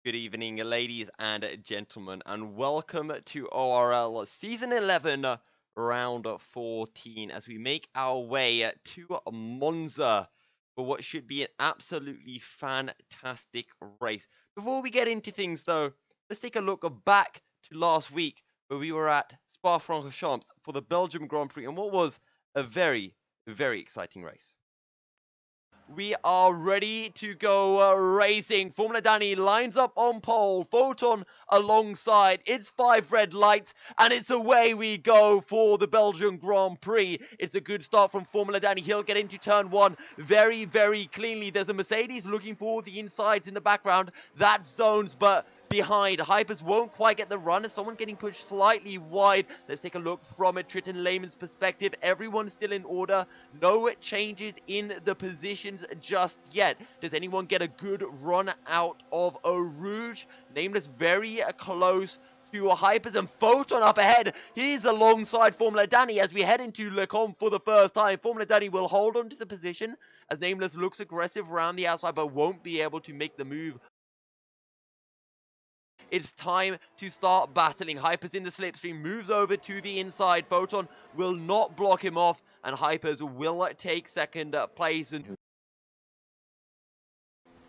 Good evening, ladies and gentlemen, and welcome to ORL Season 11, Round 14, as we make our way to Monza for what should be an absolutely fantastic race. Before we get into things, though, let's take a look back to last week, where we were at Spa-Francorchamps for the Belgium Grand Prix, and what was a very, very exciting race. We are ready to go racing. Formula Danny lines up on pole. Photon alongside. It's 5 red lights, and it's away we go for the Belgian Grand Prix. It's a good start from Formula Danny. He'll get into turn 1 very, very cleanly. There's a Mercedes looking for the insides in the background. That's Zones, but behind. Hypers won't quite get the run as someone getting pushed slightly wide. Let's take a look from a Triton Layman's perspective. Everyone's still in order. No changes in the positions just yet. Does anyone get a good run out of a Rouge? Nameless very close to Hypers, and Photon up ahead. He's alongside Formula Danny as we head into Le Combe for the first time. Formula Danny will hold on to the position as Nameless looks aggressive around the outside but won't be able to make the move. It's time to start battling. Hypers in the slipstream, moves over to the inside. Photon will not block him off, and Hypers will take second place. And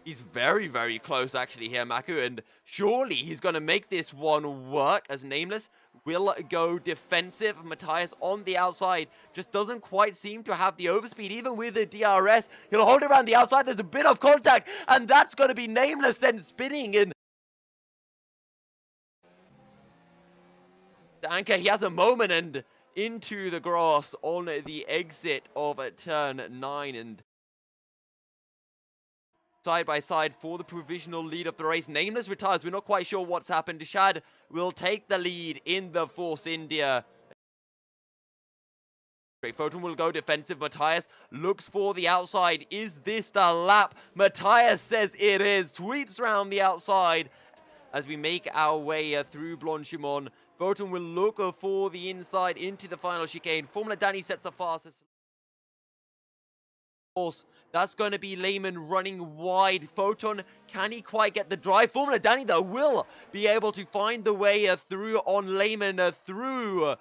he's very, very close actually here, Maku, and surely he's going to make this one work as Nameless will go defensive. Matthias on the outside just doesn't quite seem to have the overspeed, even with the DRS. He'll hold it around the outside. There's a bit of contact, and that's going to be Nameless then spinning in. Anchor, he has a moment and into the grass on the exit of turn 9, and side by side for the provisional lead of the race. Nameless retires. We're not quite sure what's happened. Shad will take the lead in the Force India. Photon will go defensive. Matthias looks for the outside. Is this the lap? Matthias says it is. Sweeps round the outside as we make our way through Blanchimont. Photon will look for the inside into the final chicane. Formula Danny sets the fastest. That's going to be Lehman running wide. Photon, can he quite get the drive? Formula Danny, though, will be able to find the way through on Lehman, through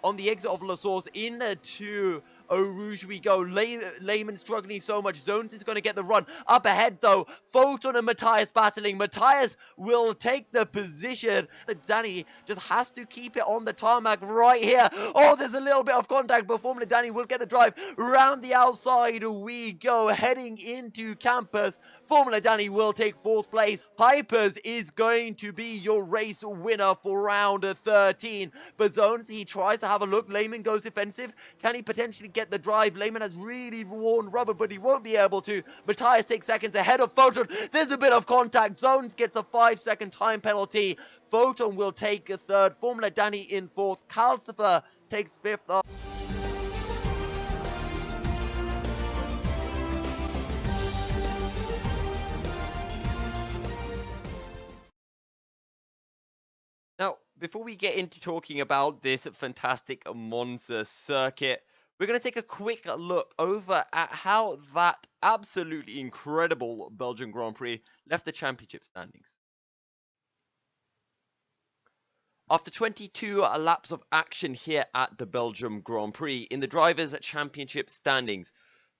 on the exit of La Source into Eau Rouge we go. Lehman struggling so much. Zones is going to get the run. Up ahead, though, Photon and Matthias battling. Matthias will take the position. Danny just has to keep it on the tarmac right here. Oh, there's a little bit of contact, but Formula Danny will get the drive. Round the outside we go, heading into campus. Formula Danny will take 4th place. Hypers is going to be your race winner for round 13. But Zones, he tries to have a look. Lehman goes defensive. Can he potentially get the drive? Lehman has really worn rubber, but he won't be able to. Matthias 6 seconds ahead of Photon. There's a bit of contact. Zones gets a 5-second time penalty. Photon will take a 3rd. Formula Danny in 4th. Calcifer takes 5th. Now, before we get into talking about this fantastic Monza circuit, we're going to take a quick look over at how that absolutely incredible Belgian Grand Prix left the championship standings. After 22 laps of action here at the Belgium Grand Prix, in the Drivers' Championship standings,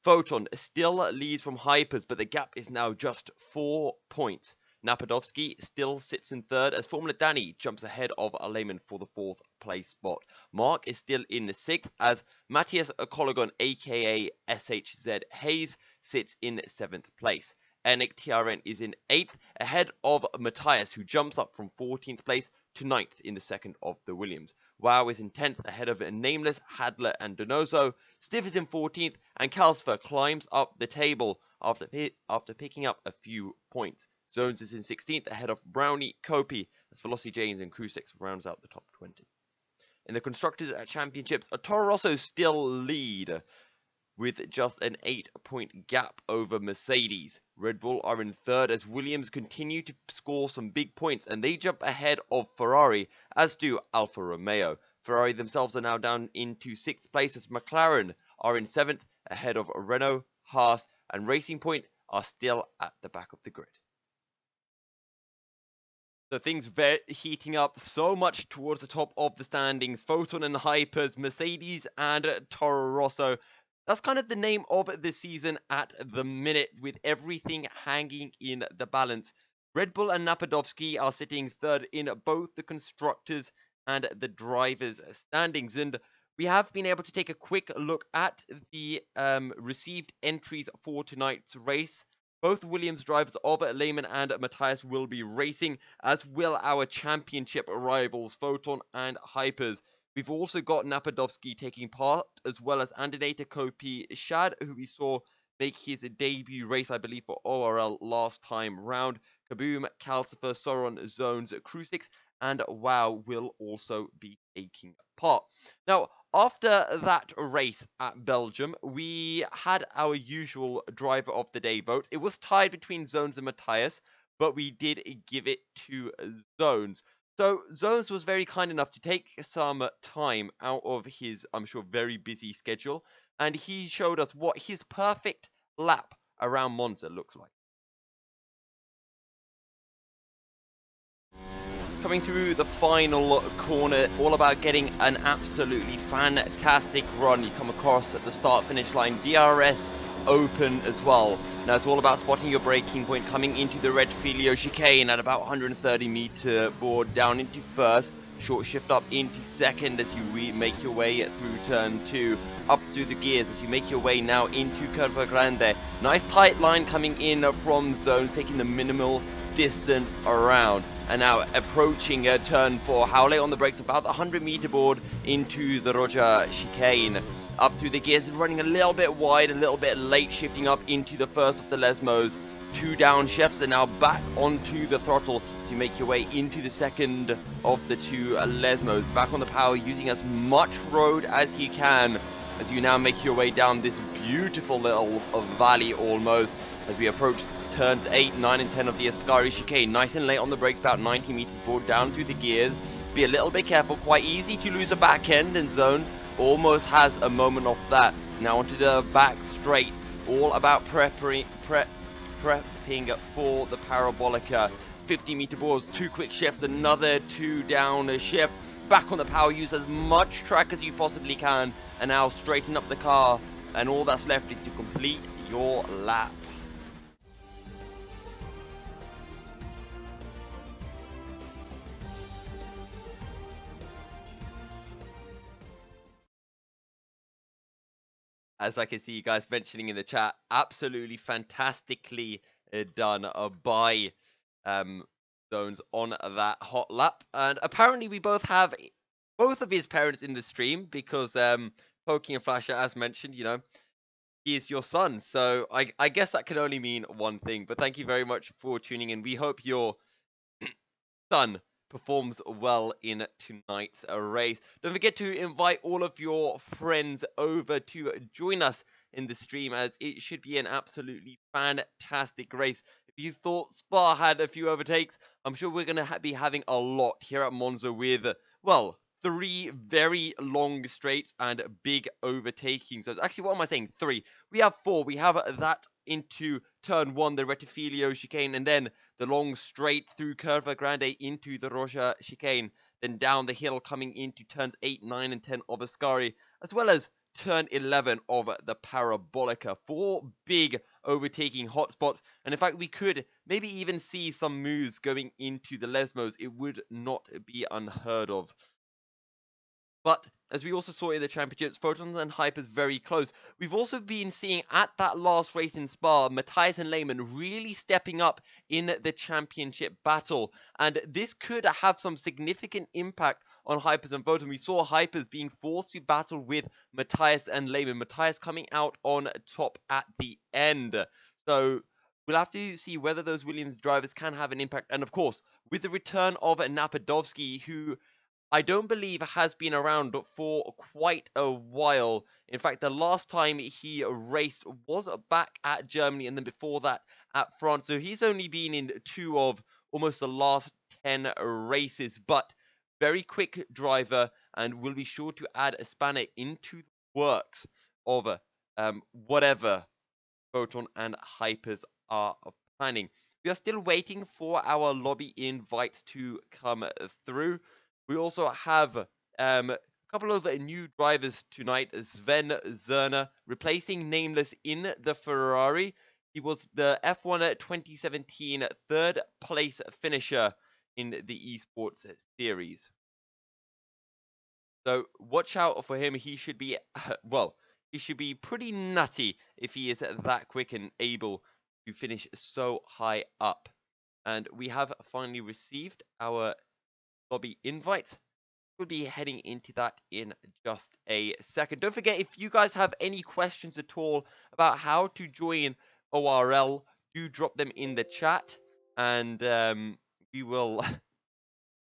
Photon still leads from Hypers, but the gap is now just 4 points. Napadovsky still sits in 3rd as Formula Danny jumps ahead of Lehman for the 4th place spot. Mark is still in the 6th as Matthias Cologon, aka SHZ Hayes, sits in 7th place. Enik TRN is in 8th ahead of Matthias, who jumps up from 14th place to 9th in the 2nd of the Williams. Wow is in 10th ahead of Nameless, Hadler and Donoso. Stiff is in 14th and Calcifer climbs up the table after picking up a few points. Zones is in 16th ahead of Brownie, Kopi, as Velocity James and Crucix rounds out the top 20. In the Constructors' Championships, Toro Rosso still lead with just an 8-point gap over Mercedes. Red Bull are in 3rd as Williams continue to score some big points and they jump ahead of Ferrari, as do Alfa Romeo. Ferrari themselves are now down into 6th place as McLaren are in 7th ahead of Renault, Haas and Racing Point are still at the back of the grid. So things very heating up so much towards the top of the standings. Photon and Hypers, Mercedes and Toro Rosso. That's kind of the name of the season at the minute, with everything hanging in the balance. Red Bull and Napadovsky are sitting third in both the constructors and the drivers' standings. And we have been able to take a quick look at the received entries for tonight's race. Both Williams drivers of Lehman and Matthias will be racing, as will our championship rivals, Photon and Hypers. We've also got Napadovsky taking part, as well as Andinator Kopi Shad, who we saw make his debut race, I believe, for ORL last time round. Kaboom, Calcifer, Sauron, Zones, Crucix, and WoW will also be taking part. Now, after that race at Belgium, we had our usual driver of the day votes. It was tied between Zones and Matthias, but we did give it to Zones. So Zones was very kind enough to take some time out of his, I'm sure, very busy schedule, and he showed us what his perfect lap around Monza looks like. Coming through the final corner, all about getting an absolutely fantastic run. You come across at the start-finish line, DRS open as well. Now it's all about spotting your braking point, coming into the red Filio chicane at about 130 meter board, down into first, short shift up into second as you make your way through turn 2, up through the gears as you make your way now into Curva Grande. Nice tight line coming in from Zones, taking the minimal distance around, and now approaching turn 4. Howley on the brakes, about the 100 meter board into the Roger chicane, up through the gears, running a little bit wide, a little bit late, shifting up into the first of the Lesmos. 2 down shifts, and now back onto the throttle to make your way into the second of the 2 Lesmos. Back on the power, using as much road as you can as you now make your way down this beautiful little valley almost, as we approach turns 8, 9, and 10 of the Ascari chicane. Nice and late on the brakes, about 90 meters forward, down through the gears. Be a little bit careful, quite easy to lose a back end, and Zones almost has a moment of that. Now onto the back straight, all about prepping for the Parabolica. 50 meter boards, 2 quick shifts, another 2 down shifts. Back on the power, use as much track as you possibly can, and now straighten up the car, and all that's left is to complete your lap. As I can see you guys mentioning in the chat, absolutely fantastically done by Zones on that hot lap. And apparently we both have both of his parents in the stream, because Poking and Flasher, as mentioned, you know, he is your son. So I guess that can only mean one thing. But thank you very much for tuning in. We hope your son performs well in tonight's race. Don't forget to invite all of your friends over to join us in the stream, as it should be an absolutely fantastic race. If you thought Spa had a few overtakes, I'm sure we're going to be having a lot here at Monza with, well, 3 very long straights and big overtaking. So it's actually, what am I saying? 3. We have 4. We have that into turn 1, the Retifilio chicane, and then the long straight through Curva Grande into the Roja chicane, then down the hill coming into turns 8, 9, and 10 of Ascari, as well as turn 11 of the Parabolica. 4 big overtaking hotspots, and in fact we could maybe even see some moves going into the Lesmos. It would not be unheard of. But as we also saw in the championships, Photons and Hypers very close. We've also been seeing at that last race in Spa, Matthias and Lehman really stepping up in the championship battle. And this could have some significant impact on Hypers and Photon. We saw Hypers being forced to battle with Matthias and Lehman. Matthias coming out on top at the end. So we'll have to see whether those Williams drivers can have an impact. And of course, with the return of Napadovsky, who I don't believe has been around for quite a while. In fact, the last time he raced was back at Germany, and then before that at France. So he's only been in 2 of almost the last 10 races, but very quick driver, and will be sure to add a spanner into the works of whatever Photon and Hypers are planning. We are still waiting for our lobby invites to come through. We also have a couple of new drivers tonight. Sven Zerner replacing Nameless in the Ferrari. He was the F1 2017 third place finisher in the esports series. So watch out for him. He should be, well, he should be pretty nutty if he is that quick and able to finish so high up. And we have finally received our lobby invite. We'll be heading into that in just a second. Don't forget, if you guys have any questions at all about how to join ORL, do drop them in the chat, and we will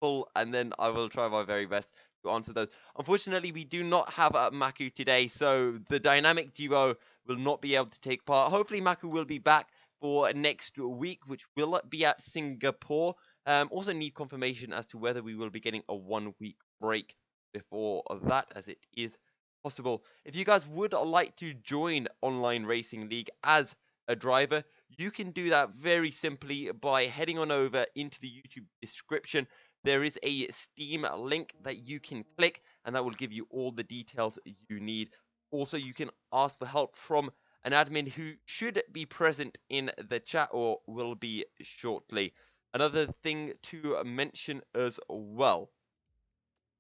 pull, and then I will try my very best to answer those. Unfortunately, we do not have Maku today, so the dynamic duo will not be able to take part. Hopefully, Maku will be back for next week, which will be at Singapore. Also need confirmation as to whether we will be getting a 1 week break before that, as it is possible. If you guys would like to join Online Racing League as a driver, you can do that very simply by heading on over into the YouTube description. There is a Steam link that you can click, and that will give you all the details you need. Also, you can ask for help from an admin who should be present in the chat or will be shortly. Another thing to mention as well,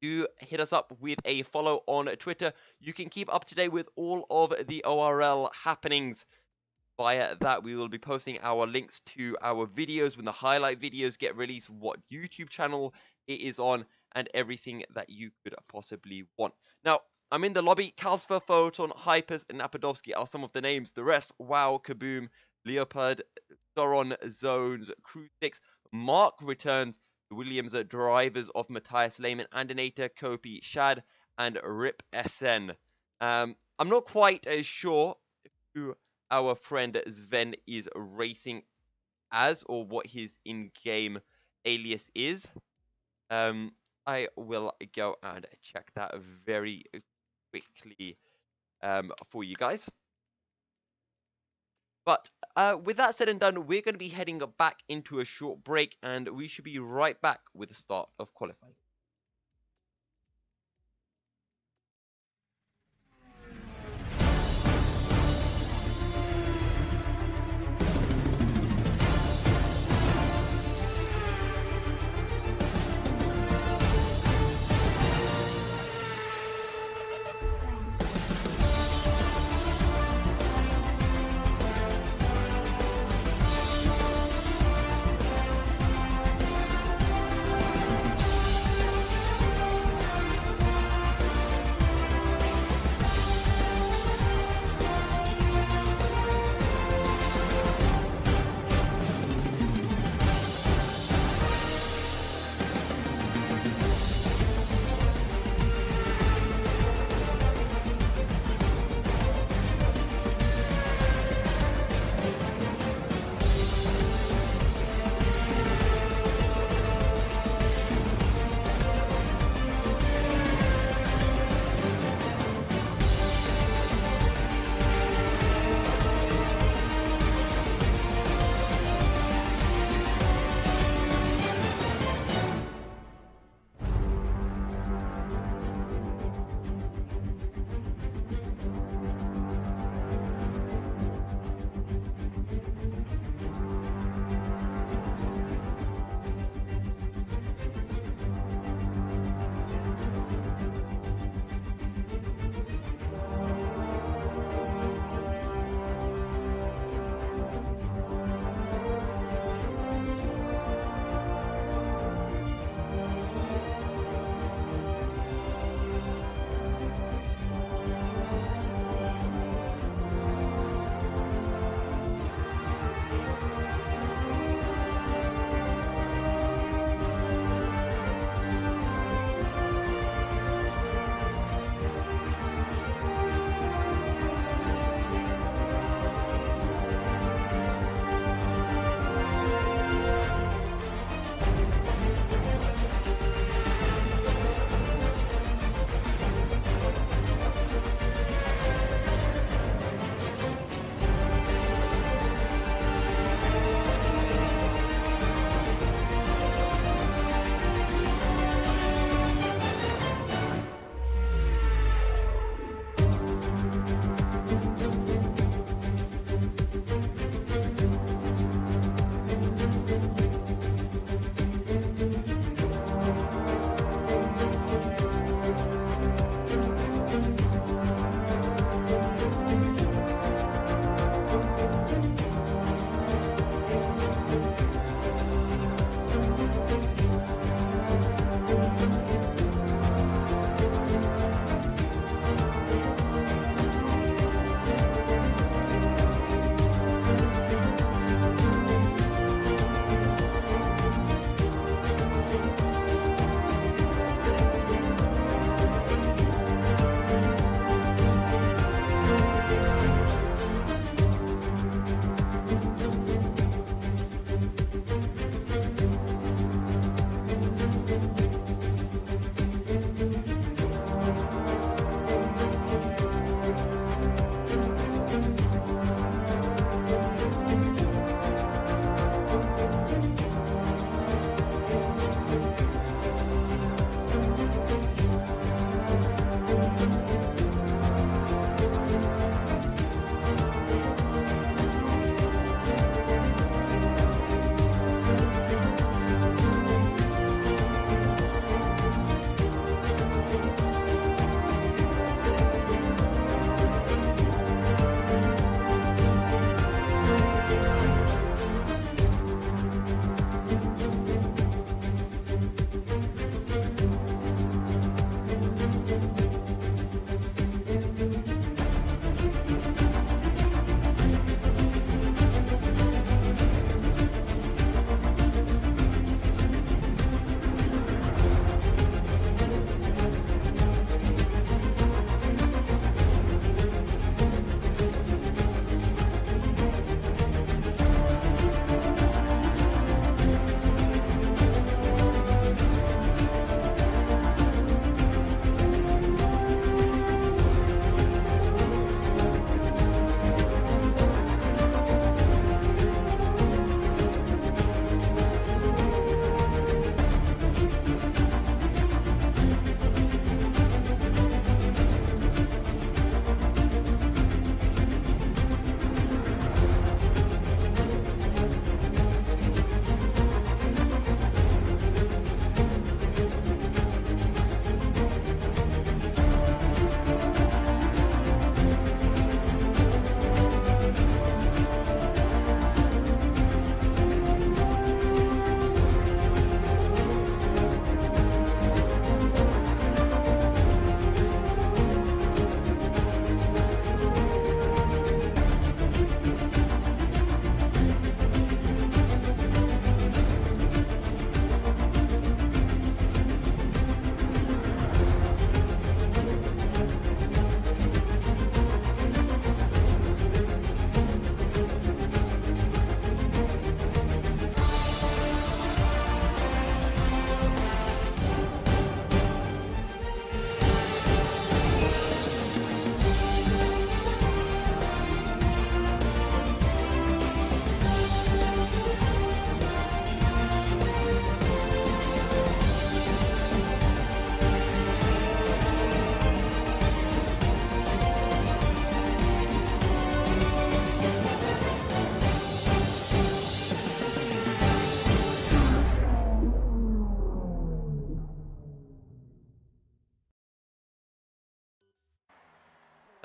do hit us up with a follow on Twitter. You can keep up to date with all of the ORL happenings. Via that, we will be posting our links to our videos when the highlight videos get released, what YouTube channel it is on, and everything that you could possibly want. Now, I'm in the lobby. Kalsfer, Photon, Hypers, and Napadovsky are some of the names. The rest, Wow, Kaboom, Leopard, Thoron, Zones, Crew 6, Mark returns, the Williams drivers of Matthias Lehmann, Andinator, Kopi, Shad, and Rip SN. I'm not quite sure who our friend Sven is racing as, or what his in-game alias is. I will go and check that very quickly for you guys. But with that said and done, we're going to be heading back into a short break, and we should be right back with the start of qualifying.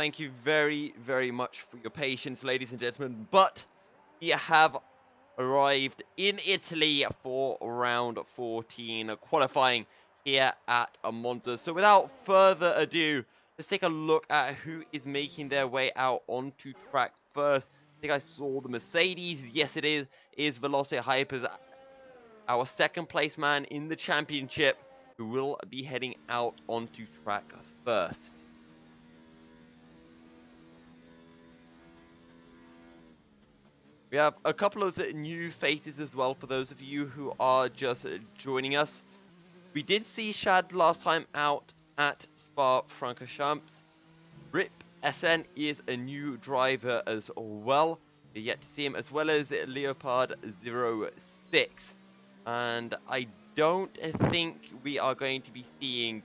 Thank you very, very much for your patience, ladies and gentlemen. But we have arrived in Italy for round 14 qualifying here at Monza. So without further ado, let's take a look at who is making their way out onto track first. I think I saw the Mercedes. Yes, it is Velocity Hypers, our second place man in the championship, who will be heading out onto track first. We have a couple of new faces as well for those of you who are just joining us. We did see Shad last time out at Spa-Francorchamps. Rip SN is a new driver as well. You're yet to see him, as well as Leopard 06. And I don't think we are going to be seeing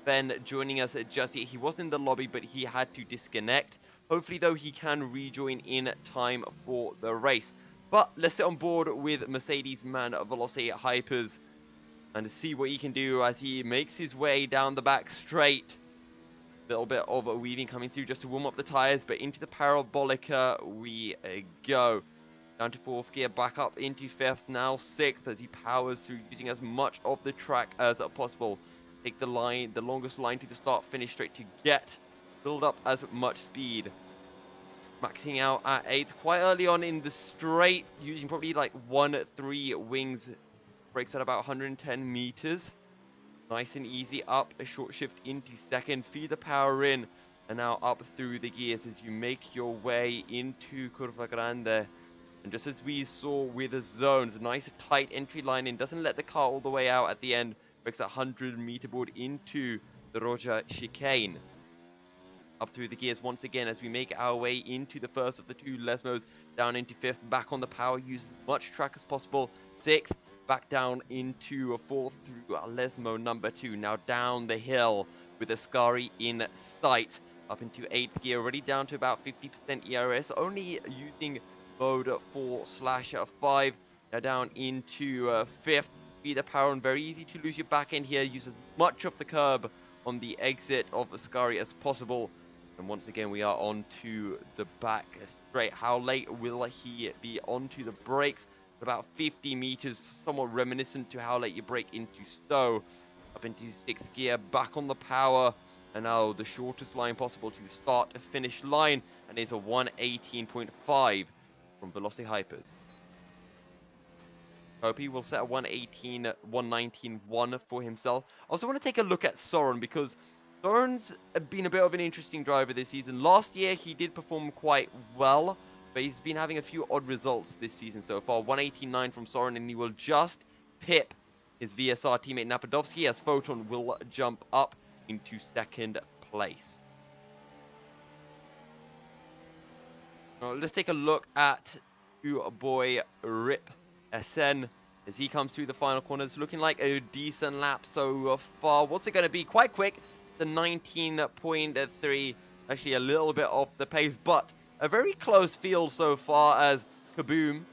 Ben joining us just yet. He was in the lobby, but he had to disconnect. Hopefully, though, he can rejoin in time for the race. But let's sit on board with Mercedes man Velocity Hypers and see what he can do as he makes his way down the back straight. A little bit of a weaving coming through just to warm up the tyres, but into the Parabolica we go. Down to 4th gear, back up into 5th, now 6th as he powers through using as much of the track as possible. Take the longest line to the start finish straight to build up as much speed. Maxing out at 8th quite early on in the straight, using probably like 1-3 wings. Brakes at about 110 meters. Nice and easy up, a short shift into 2nd, feed the power in, and now up through the gears as you make your way into Curva Grande. And just as we saw with the zones, nice tight entry line in, doesn't let the car all the way out at the end. Breaks a 100-meter board into the Roja chicane. Up through the gears once again as we make our way into the first of the 2 Lesmos, down into 5th, back on the power, use as much track as possible. 6th, back down into a 4th through Lesmo number 2. Now down the hill with Ascari in sight. Up into 8th gear, already down to about 50% ERS, only using mode 4/5. Now down into 5th. The power on, very easy to lose your back end here. Use as much of the curb on the exit of Ascari as possible. And once again, we are onto the back straight. How late will he be onto the brakes? About 50 meters, somewhat reminiscent to how late you brake into Stowe. Up into 6th gear, back on the power. And now the shortest line possible to the start to finish line. And it's a 118.5 from Velocity Hypers. Hope he will set a 119.1 for himself. I also want to take a look at Soren, because Soren's been a bit of an interesting driver this season. Last year, he did perform quite well, but he's been having a few odd results this season so far. 189 from Soren, and he will just pip his VSR teammate Napadovsky as Photon will jump up into 2nd place. Now, let's take a look at your boy Rip SN as he comes through the final corners, looking like a decent lap so far. What's it going to be? Quite quick, the 19.3, actually a little bit off the pace, but a very close field so far as Kaboom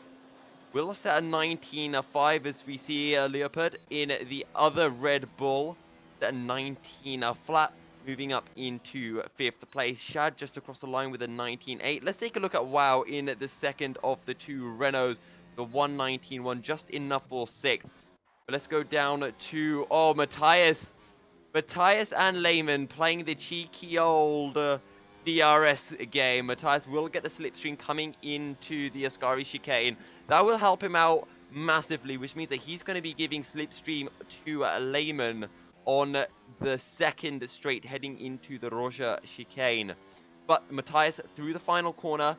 will set a 19.5 as we see Leopard in the other Red Bull, at 19 flat, moving up into 5th place. Shad just across the line with a 19.8. Let's take a look at WoW in the second of the 2 Renaults. The 119.1, just enough for 6th. But let's go down to, Matthias. Matthias and Lehman playing the cheeky old DRS game. Matthias will get the slipstream coming into the Ascari chicane. That will help him out massively, which means that he's going to be giving slipstream to Lehman on the 2nd straight heading into the Roja chicane. But Matthias through the final corner.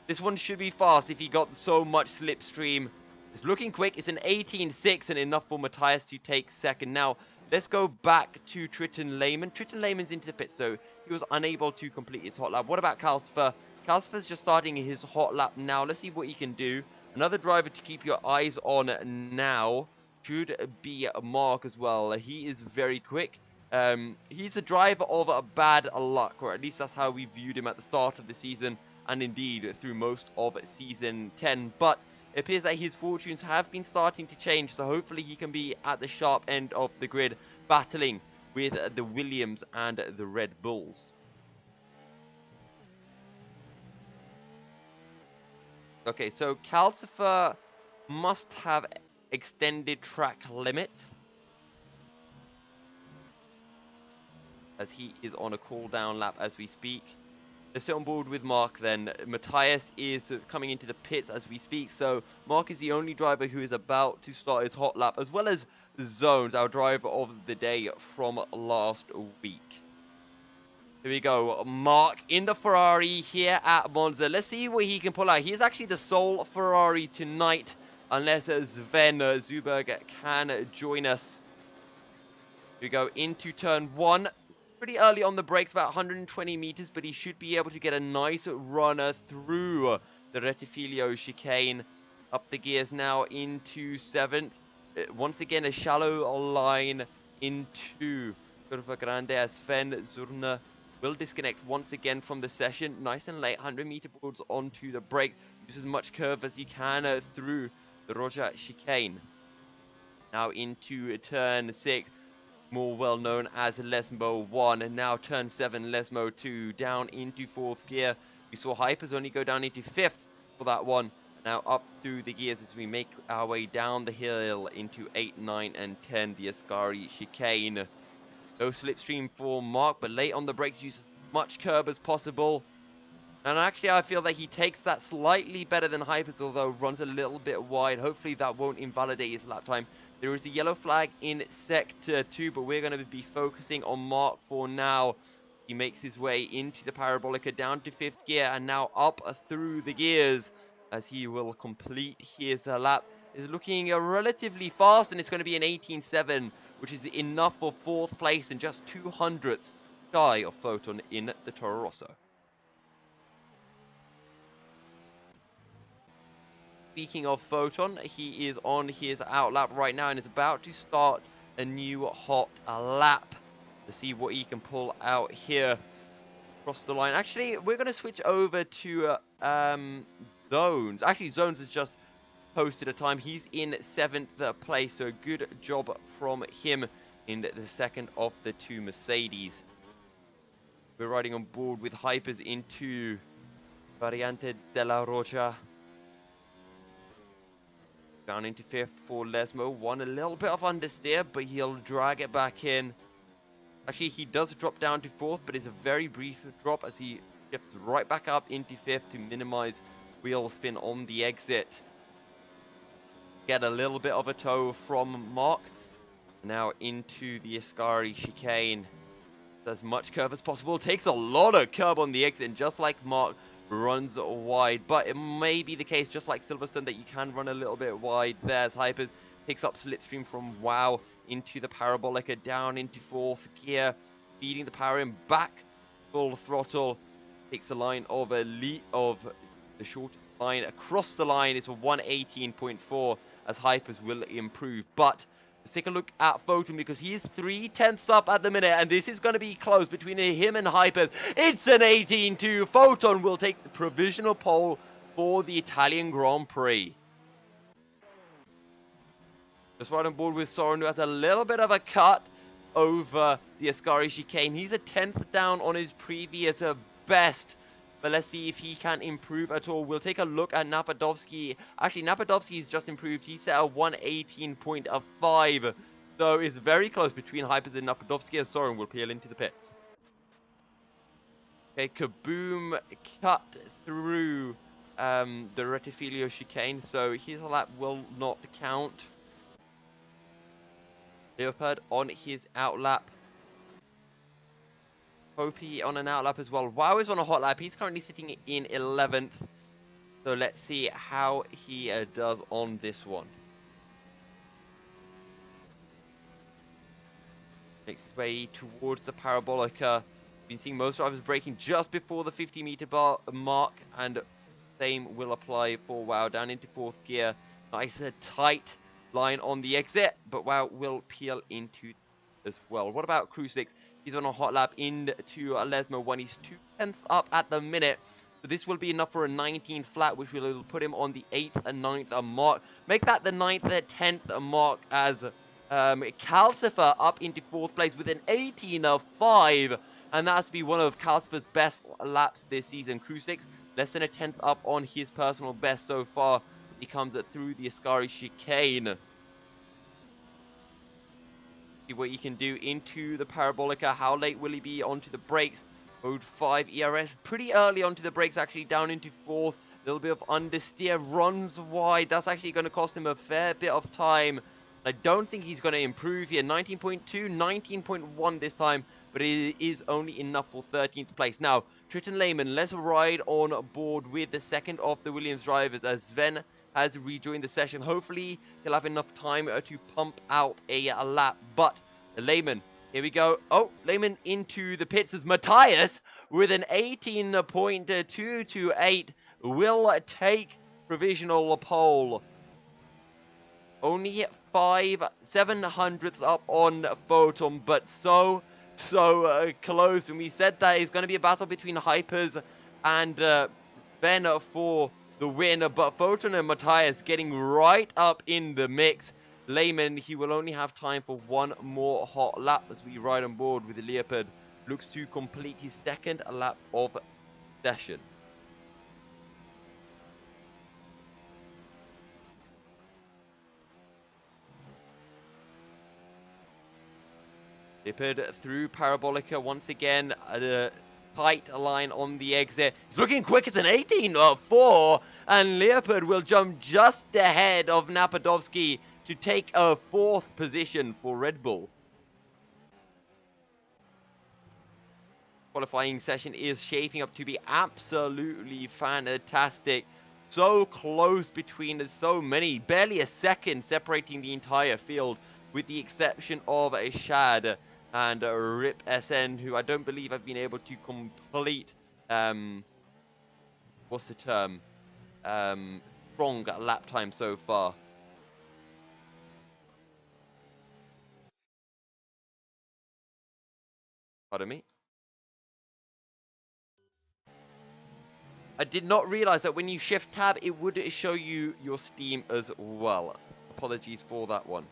This one should be fast if he got so much slipstream. It's looking quick. It's an 18.6 and enough for Matthias to take 2nd. Now, let's go back to Triton Lehman. Triton Lehman's into the pit, so he was unable to complete his hot lap. What about Kalsfer? Kalsfer's just starting his hot lap now. Let's see what he can do. Another driver to keep your eyes on now should be Mark as well. He is very quick. He's a driver of bad luck, or at least that's how we viewed him at the start of the season, and indeed through most of season 10. But it appears that his fortunes have been starting to change, so hopefully he can be at the sharp end of the grid, battling with the Williams and the Red Bulls. Okay, so Calcifer must have extended track limits, as he is on a cooldown lap as we speak. Let's sit on board with Mark then. Matthias is coming into the pits as we speak, so Mark is the only driver who is about to start his hot lap, as well as Zones, our driver of the day from last week. Here we go, Mark in the Ferrari here at Monza. Let's see what he can pull out. He is actually the sole Ferrari tonight, unless Sven Zuberg can join us. Here we go into turn 1. Pretty early on the brakes, about 120 meters, but he should be able to get a nice runner through the Retifilio chicane. Up the gears now into 7th. Once again, a shallow line into Curva Grande as Sven Zurna will disconnect once again from the session. Nice and late, 100-meter boards onto the brakes. Use as much curve as you can through the Roger chicane. Now into turn 6. More well known as Lesmo 1, and now turn 7, Lesmo 2, down into 4th gear. We saw Hypers only go down into 5th for that one. Now up through the gears as we make our way down the hill into 8, 9, and 10, the Ascari chicane. No slipstream for Mark, but late on the brakes, use as much curb as possible. And actually, I feel that he takes that slightly better than Hypers, although runs a little bit wide. Hopefully, that won't invalidate his lap time. There is a yellow flag in Sector 2, but we're going to be focusing on Mark for now. He makes his way into the Parabolica, down to 5th gear, and now up through the gears as he will complete his lap. Is looking relatively fast, and it's going to be an 18.7, which is enough for 4th place and just 200ths shy of Photon in the Toro Rosso. Speaking of Photon, he is on his outlap right now and is about to start a new hot lap to see what he can pull out here across the line. Actually, we're going to switch over to Zones. Actually, Zones has just posted a time. He's in 7th place, so good job from him in the second of the 2 Mercedes. We're riding on board with Hypers into Variante della Rocha. Down into 5th for Lesmo. One a little bit of understeer, but he'll drag it back in. Actually, he does drop down to 4th, but it's a very brief drop as he shifts right back up into 5th to minimize wheel spin on the exit. Get a little bit of a tow from Mark. Now into the Ascari chicane. As much curve as possible. Takes a lot of curb on the exit, and just like Mark, runs wide, but it may be the case, just like Silverstone, that you can run a little bit wide. There's Hypers, picks up slipstream from Wow into the Parabolica, down into 4th gear, feeding the power in back, full throttle, takes the line of the short line across the line. It's a 118.4 as Hypers will improve, but let's take a look at Photon because he is 3/10 up at the minute, and this is going to be close between him and Hypers. It's an 18-2. Photon will take the provisional pole for the Italian Grand Prix. Just right on board with Soren, who has a little bit of a cut over the Ascari chicane. He's a 10th down on his previous best. But let's see if he can improve at all. We'll take a look at Napadovsky. Actually, Napadovsky's just improved. He set a 118.5. So it's very close between Hypers and Napadovsky, as Soren will peel into the pits. Okay, Kaboom cut through the Retifilio chicane, so his lap will not count. Leopard on his outlap. Hopi on an outlap as well. Wow is on a hot lap. He's currently sitting in 11th. So let's see how he does on this one. Makes his way towards the Parabolica. Been seeing most drivers braking just before the 50-meter bar mark, and same will apply for Wow. Down into 4th gear. Nice tight line on the exit, but Wow will peel into as well. What about Crew 6? He's on a hot lap into Lesmo 1. He's 2/10 up at the minute. So this will be enough for a 19 flat, which will put him on the 8th and 9th mark. Make that the 9th and 10th mark as Calcifer up into 4th place with an 18.5. And that has to be one of Calcifer's best laps this season. Crew 6, less than a 10th up on his personal best so far. He comes through the Ascari chicane. See what he can do into the Parabolica. How late will he be onto the brakes? Mode 5 ERS. Pretty early onto the brakes, actually down into 4th. A little bit of understeer. Runs wide. That's actually going to cost him a fair bit of time. I don't think he's going to improve here. 19.2, 19.1 this time, but it is only enough for 13th place. Now, Triton Lehman, let's ride on board with the second of the Williams drivers as Sven has rejoined the session. Hopefully, he'll have enough time to pump out a lap. But Lehman, here we go. Oh, Lehman into the pits as Matthias with an 18.228 will take provisional pole. Only 700ths up on Photon, but so close. And we said that it's going to be a battle between Hypers and Ben for the win, but Photon and Matthias getting right up in the mix. Lehman, he will only have time for one more hot lap as we ride on board with the Leopard. Looks to complete his second lap of session. Leopard through Parabolica once again. Tight line on the exit. It's looking quick. It's an 18.4, and Leopard will jump just ahead of Napadovsky to take a 4th position for Red Bull. Qualifying session is shaping up to be absolutely fantastic. So close between so many, barely a second separating the entire field, with the exception of a Shad and Rip SN, who I don't believe have been able to complete, what's the term, strong lap time so far. Pardon me? I did not realize that when you shift tab, it would show you your Steam as well. Apologies for that one.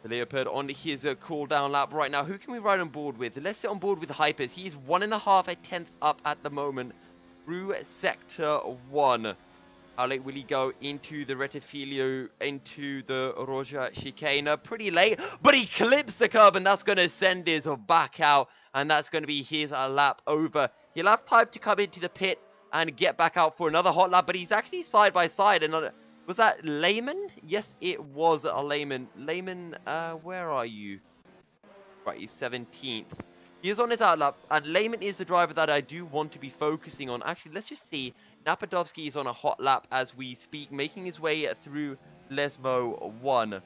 The Leopard on his cooldown lap right now. Who can we ride on board with? Let's sit on board with Hypers. He's 1.5 tenths up at the moment through Sector 1. How late will he go into the Retifilio, into the Roja chicane? Pretty late, but he clips the curb, and that's going to send his back out, and that's going to be his lap over. He'll have time to come into the pit and get back out for another hot lap, but he's actually side by side, and was that Lehman? Yes, it was a Lehman. Lehman, where are you? Right, he's 17th. He is on his outlap, and Lehman is the driver that I do want to be focusing on. Actually, let's just see. Napadovsky is on a hot lap as we speak, making his way through Lesmo 1.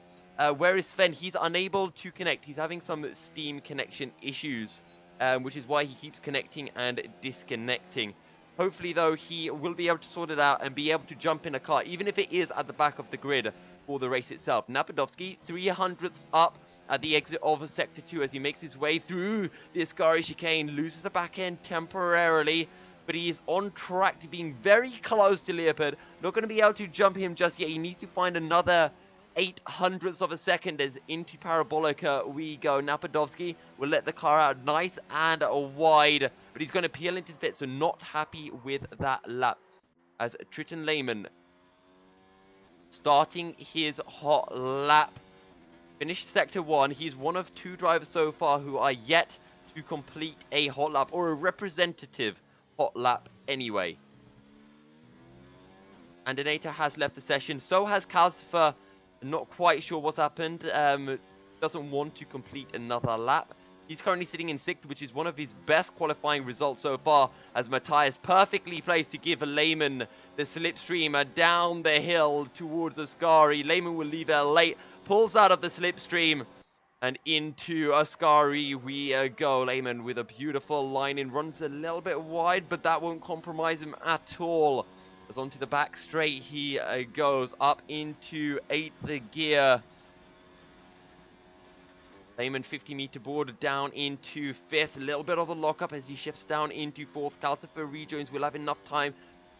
Where is Sven? He's unable to connect. He's having some Steam connection issues, which is why he keeps connecting and disconnecting. Hopefully, though, he will be able to sort it out and be able to jump in a car, even if it is at the back of the grid for the race itself. Napadovsky, 300ths up at the exit of Sector 2 as he makes his way through the Ascari chicane, loses the back end temporarily, but he is on track to being very close to Leopard. Not going to be able to jump him just yet. He needs to find another 800ths of a second as into Parabolica we go. Napadovsky will let the car out nice and wide, but he's going to peel into the pit, so not happy with that lap. As Triton Lehman starting his hot lap. Finished Sector 1. He's one of 2 drivers so far who are yet to complete a hot lap, or a representative hot lap anyway. Andinator has left the session. So has Calcifer. Not quite sure what's happened. Doesn't want to complete another lap. He's currently sitting in 6th, which is one of his best qualifying results so far, as Matthias perfectly placed to give Lehman the slipstream down the hill towards Ascari. Lehman will leave late, pulls out of the slipstream, and into Ascari we go. Lehman with a beautiful line in, runs a little bit wide, but that won't compromise him at all. As onto the back straight he goes up into 8th gear. Lehman 50-meter board down into 5th. A little bit of a lockup as he shifts down into 4th. Calcifer rejoins. Will have enough time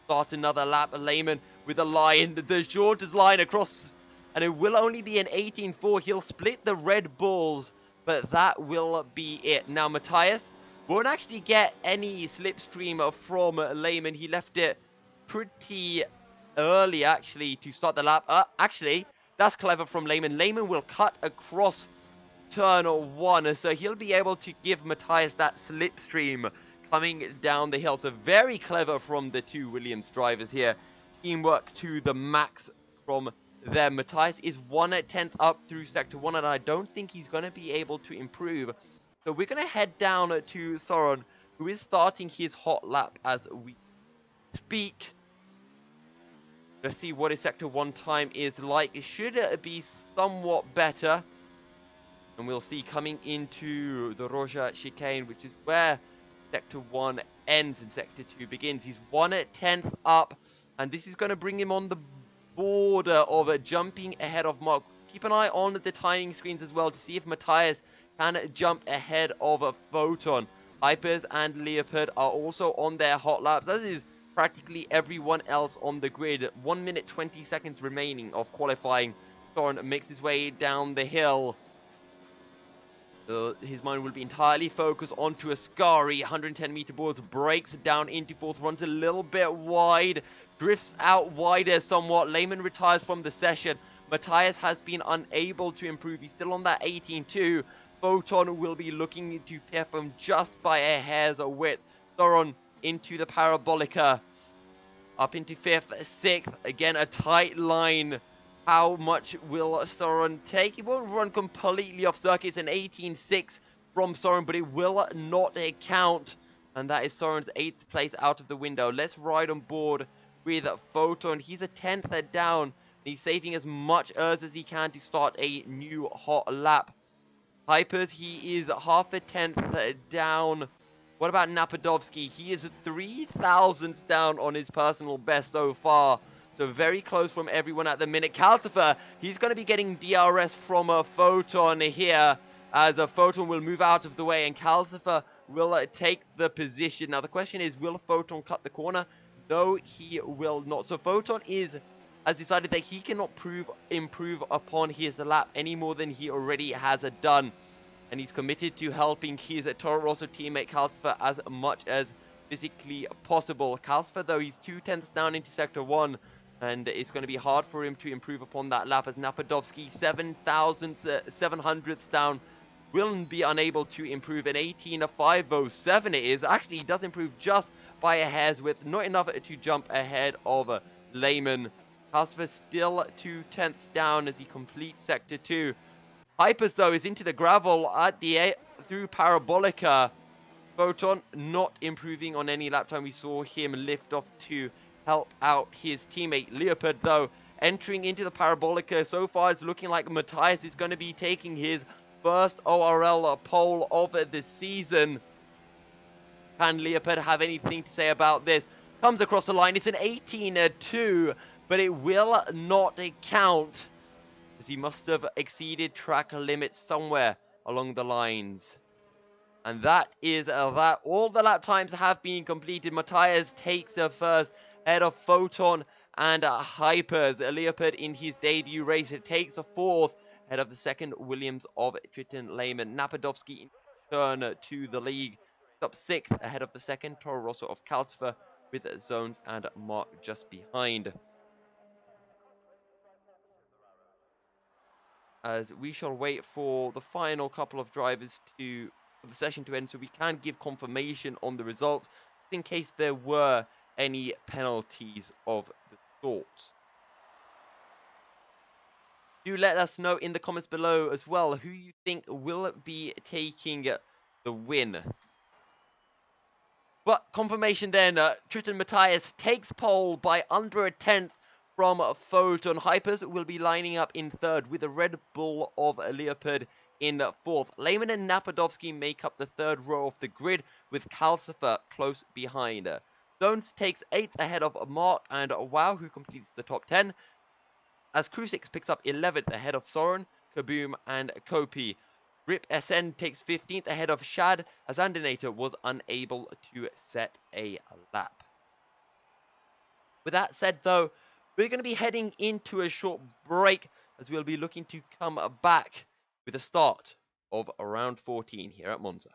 start another lap. Lehman with a line, the shortest line across, and it will only be an 18.4. He'll split the Red Bulls, but that will be it. Now, Matthias won't actually get any slipstream from Lehman. He left it pretty early, actually, to start the lap. Actually, that's clever from Lehman. Lehman will cut across turn 1, so he'll be able to give Matthias that slipstream coming down the hill. So very clever from the two Williams drivers here. Teamwork to the max from them. Matthias is 1/10 up through Sector 1, and I don't think he's going to be able to improve. So we're going to head down to Soren, who is starting his hot lap as we speak. Let's see what his Sector 1 time is like. It should be somewhat better. And we'll see coming into the Roja chicane, which is where Sector 1 ends and Sector 2 begins. He's 1/10 up, and this is going to bring him on the border of jumping ahead of Mark. Keep an eye on the timing screens as well to see if Matthias can jump ahead of a Photon. Hypers and Leopard are also on their hot laps, as is practically everyone else on the grid. 1 minute 20 seconds remaining of qualifying. Soren makes his way down the hill. His mind will be entirely focused onto Ascari. 110-meter boards, breaks down into 4th, runs a little bit wide, drifts out wider somewhat. Lehman retires from the session. Matthias has been unable to improve. He's still on that 18.2. Photon will be looking to pip him just by a hair's width. Soren into the Parabolica. Up into 5th, 6th. Again, a tight line. How much will Soren take? He won't run completely off circuit. It's an 18.6 from Soren, but it will not count. And that is Soren's 8th place out of the window. Let's ride on board with Photon. He's a 10th down. He's saving as much as he can to start a new hot lap. Hypers, he is half a 10th down. What about Napadovsky? He is 3 thousandths down on his personal best so far. So very close from everyone at the minute. Calcifer, he's going to be getting DRS from a Photon here, as a Photon will move out of the way and Calcifer will take the position. Now the question is, will Photon cut the corner? No, he will not. So Photon has decided that he cannot improve upon his lap any more than he already has done. And he's committed to helping his Toro Rosso teammate Calcifer as much as physically possible. Calcifer, though, he's 2/10 down into Sector 1. And it's going to be hard for him to improve upon that lap, as Napadovsky 700ths down will be unable to improve. An 18.507 it is. Actually, he does improve just by a hair's width. Not enough to jump ahead of Lehman. Calcifer still 2/10 down as he completes Sector 2. Hypers, though, is into the gravel at the through Parabolica. Photon not improving on any lap time. We saw him lift off to help out his teammate. Leopard, though, entering into the Parabolica. So far, it's looking like Matthias is going to be taking his first ORL pole of the season. Can Leopard have anything to say about this? Comes across the line. It's an 18.2, but it will not count, as he must have exceeded track limits somewhere along the lines. And that is that. All the lap times have been completed. Matthias takes first, ahead of Photon and Hypers. Leopard in his debut race, it takes a 4th, ahead of the 2nd Williams of Triton Lehman. Napadovsky in turn to the league, up 6th, ahead of the 2nd Toro Rosso of Calcifer, with Zones and Mark just behind. As we shall wait for the final couple of drivers for the session to end, so we can give confirmation on the results in case there were any penalties of the sort. Do let us know in the comments below as well who you think will be taking the win. But confirmation then, Triton Matthias takes pole by under a 10th from Photon. Hypers will be lining up in 3rd with the Red Bull of Leopard in 4th. Lehman and Napadovsky make up the 3rd row of the grid, with Calcifer close behind. Zones takes 8th ahead of Mark and Wow, who completes the top 10, as Krusix picks up 11th ahead of Soren, Kaboom and Kopi. Rip SN takes 15th ahead of Shad, as Andinator was unable to set a lap. With that said, though, we're going to be heading into a short break as we'll be looking to come back with the start of round 14 here at Monza.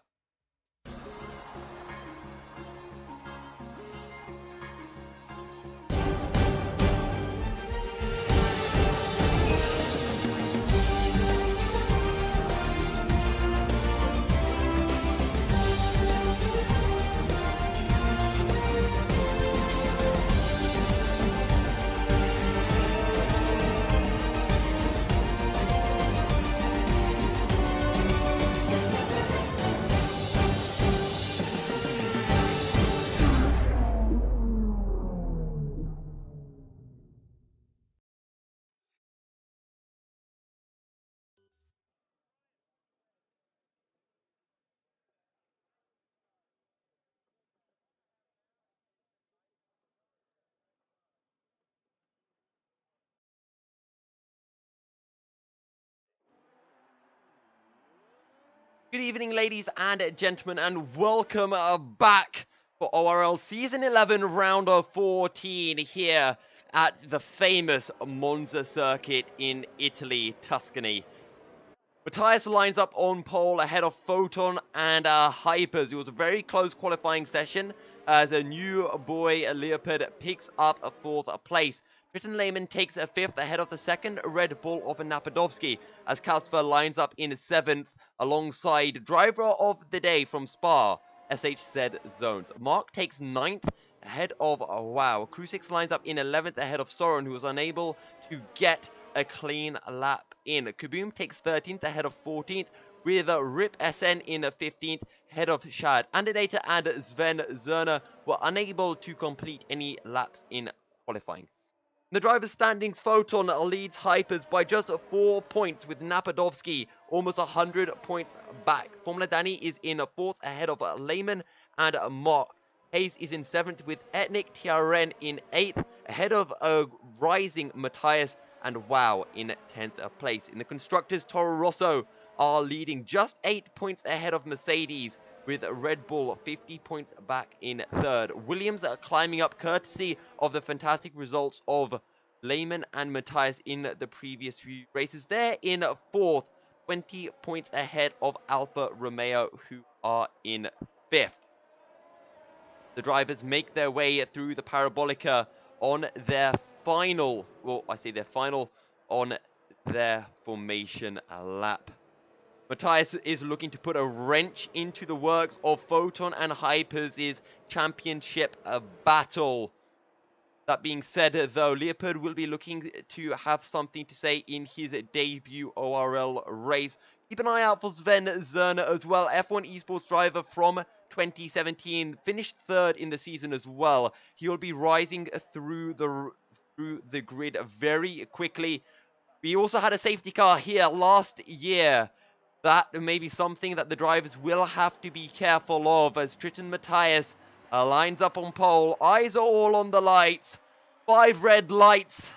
Good evening, ladies and gentlemen, and welcome back for ORL Season 11, Round of 14 here at the famous Monza circuit in Italy, Tuscany. Matthias lines up on pole ahead of Photon and Hypers. It was a very close qualifying session as a new boy Leopard picks up a 4th place. Triton Lehman takes a 5th ahead of the second Red Bull of Napadovsky as Kalsfer lines up in 7th alongside driver of the day from Spa, SHZ Zones. Mark takes 9th ahead of Wow. Krusix lines up in 11th ahead of Soren, who was unable to get a clean lap in. Kaboom takes 13th ahead of 14th, with Rip SN in 15th ahead of Shad. Andedata and Sven Zerner were unable to complete any laps in qualifying. The driver's standings, Photon leads Hypers by just 4 points, with Napadovsky almost 100 points back. Formula Danny is in 4th ahead of Lehman and Mark. Hayes is in 7th with Ethnic TRN in 8th ahead of rising Matthias and Wow in 10th place. In the Constructors, Toro Rosso are leading just 8 points ahead of Mercedes, with Red Bull 50 points back in 3rd. Williams are climbing up courtesy of the fantastic results of Lehman and Matthias in the previous few races. They're in 4th, 20 points ahead of Alfa Romeo, who are in 5th. The drivers make their way through the Parabolica on their final, well, I say their final, on their formation lap. Matthias is looking to put a wrench into the works of Photon and Hypers' championship battle. That being said, though, Leopard will be looking to have something to say in his debut ORL race. Keep an eye out for Sven Zerner as well, F1 esports driver from 2017, finished 3rd in the season as well. He will be rising through the grid very quickly. We also had a safety car here last year. That may be something that the drivers will have to be careful of as Triton Matthias lines up on pole. Eyes are all on the lights. 5 red lights.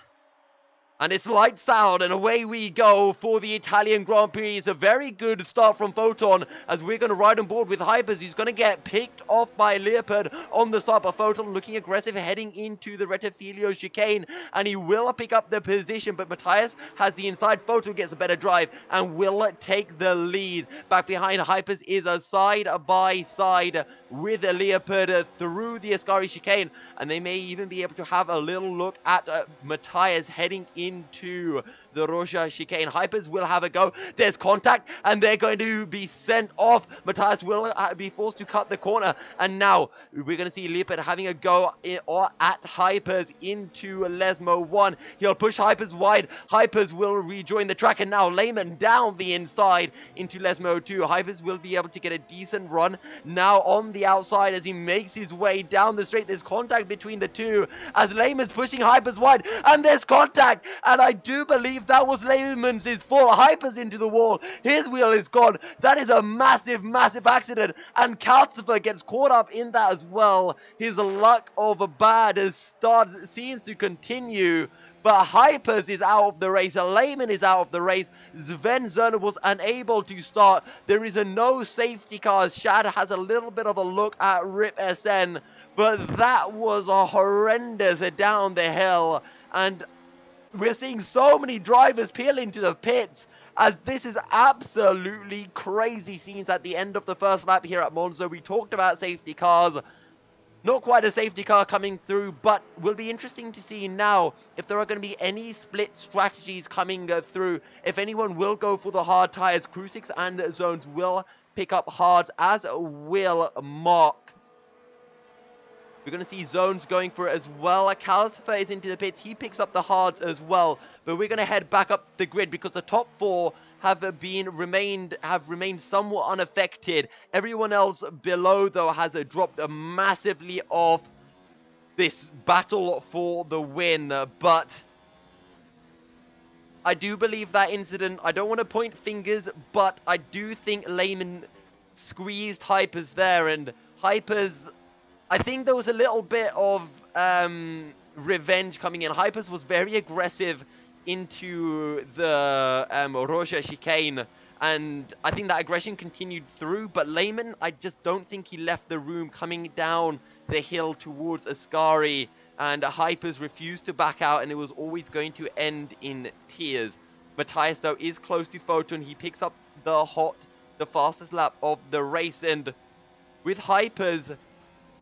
And it's lights out and away we go for the Italian Grand Prix. It's a very good start from Photon as we're going to ride on board with Hypers. He's going to get picked off by Leopard on the start, but Photon looking aggressive heading into the Rettifilio chicane, and he will pick up the position, but Matthias has the inside. Photon gets a better drive and will take the lead. Back behind Hypers is a side by side with Leopard through the Ascari chicane, and they may even be able to have a little look at Matthias heading into the Roja chicane. Hypers will have a go. There's contact and they're going to be sent off. Matthias will be forced to cut the corner, and now we're going to see Leopard having a go at Hypers into Lesmo 1. He'll push Hypers wide. Hypers will rejoin the track, and now Lehman down the inside into Lesmo 2. Hypers will be able to get a decent run now on the outside as he makes his way down the straight. There's contact between the two as Lehman's pushing Hypers wide, and there's contact, and I do believe that was Lehman's fault. Hypers into the wall. His wheel is gone. That is a massive, massive accident, and Kalsifer gets caught up in that as well. His luck of a bad start seems to continue, But Hypers is out of the race. Lehman is out of the race. Sven Zerner was unable to start. There is a no safety car. Shad has a little bit of a look at Rip SN. But that was a horrendous down the hill. And we're seeing so many drivers peel into the pits, as this is absolutely crazy scenes at the end of the first lap here at Monza. We talked about safety cars. Not quite a safety car coming through, but will be interesting to see now if there are going to be any split strategies coming through. If anyone will go for the hard tires, Crucix and Zones will pick up hards, as will Mark. We're going to see Zones going for it as well. Calcifer is into the pits. He picks up the hards as well. But we're going to head back up the grid because the top four have remained somewhat unaffected. Everyone else below, though, has dropped massively off this battle for the win. But I do believe that incident, I don't want to point fingers, but I do think Lehman squeezed Hypers there. And Hypers, I think there was a little bit of revenge coming in. Hypers was very aggressive into the Roja chicane, and I think that aggression continued through, but Lehman, I just don't think he left the room coming down the hill towards Ascari, and Hypers refused to back out, and it was always going to end in tears. Matthias, though, is close to Photon. He picks up the fastest lap of the race, and with Hypers,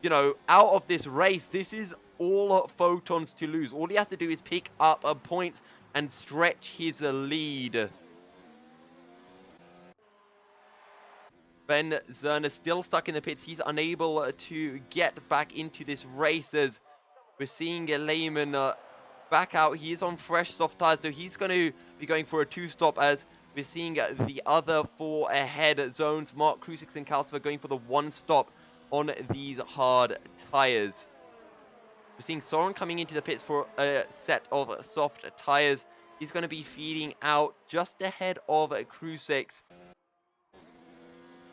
you know, out of this race, this is all Photons to lose. All he has to do is pick up points and stretch his lead. Ben Zerner still stuck in the pits. He's unable to get back into this race, as we're seeing Lehman back out. He is on fresh soft tires, so he's going to be going for a two-stop, as we're seeing the other four ahead. Zones, Mark, Crucix, and Calcifer going for the one-stop on these hard tires. We're seeing Soren coming into the pits for a set of soft tires. He's going to be feeding out just ahead of Crucix.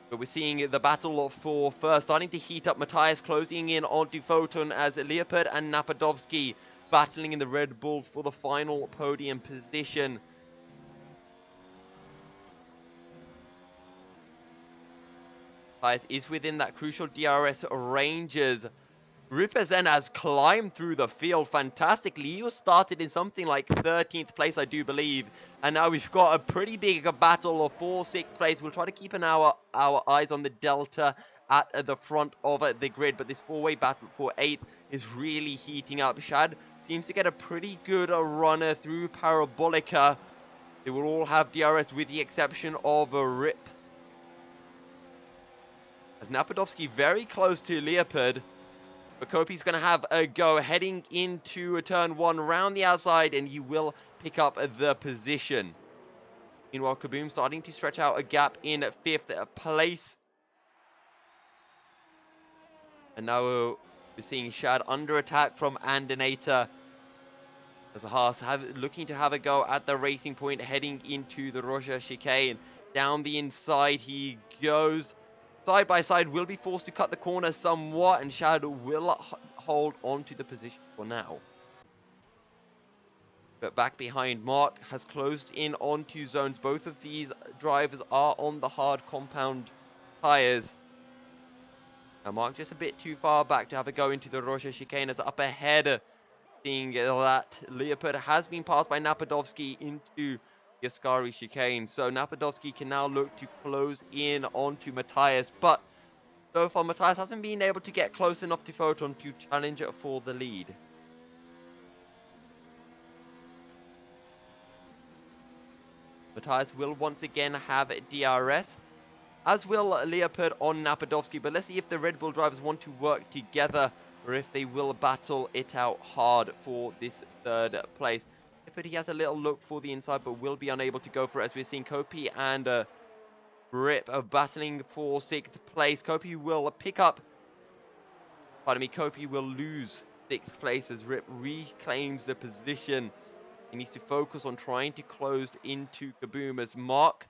But we're seeing the battle for first starting to heat up. Matthias closing in onto Photon, as Leopard and Napadovsky battling in the Red Bulls for the final podium position. Matthias is within that crucial DRS ranges. Ripezen has climbed through the field fantastically. He was started in something like 13th place, I do believe. And now we've got a pretty big battle for 6th place. We'll try to keep our eyes on the Delta at the front of the grid. But this four-way battle for 8th is really heating up. Shad seems to get a pretty good runner through Parabolica. They will all have DRS with the exception of Rip. As Napadovsky very close to Leopard. But Kopi's going to have a go heading into turn 1 round the outside, and he will pick up the position. Meanwhile, Kaboom starting to stretch out a gap in 5th place. And now we're seeing Shad under attack from Andinator. As Haas looking to have a go at the racing point, heading into the Roja chicane. Down the inside he goes. Side by side, will be forced to cut the corner somewhat, and Shad will hold on to the position for now. But back behind, Mark has closed in onto Zones. Both of these drivers are on the hard compound tires. And Mark just a bit too far back to have a go into the Roja chicane, as up ahead, seeing that Leopard has been passed by Napadovsky into Ascari chicane. So Napadovsky can now look to close in onto Matthias, but so far Matthias hasn't been able to get close enough to Photon to challenge for the lead. Matthias will once again have DRS, as will Leopard on Napadovsky, but let's see if the Red Bull drivers want to work together or if they will battle it out hard for this 3rd place. But he has a little look for the inside, but will be unable to go for it, as we're seeing Kopi and Rip battling for 6th place. Kopi will pick up, pardon me, Kopi will lose 6th place as Rip reclaims the position. He needs to focus on trying to close into Kaboom, as Mark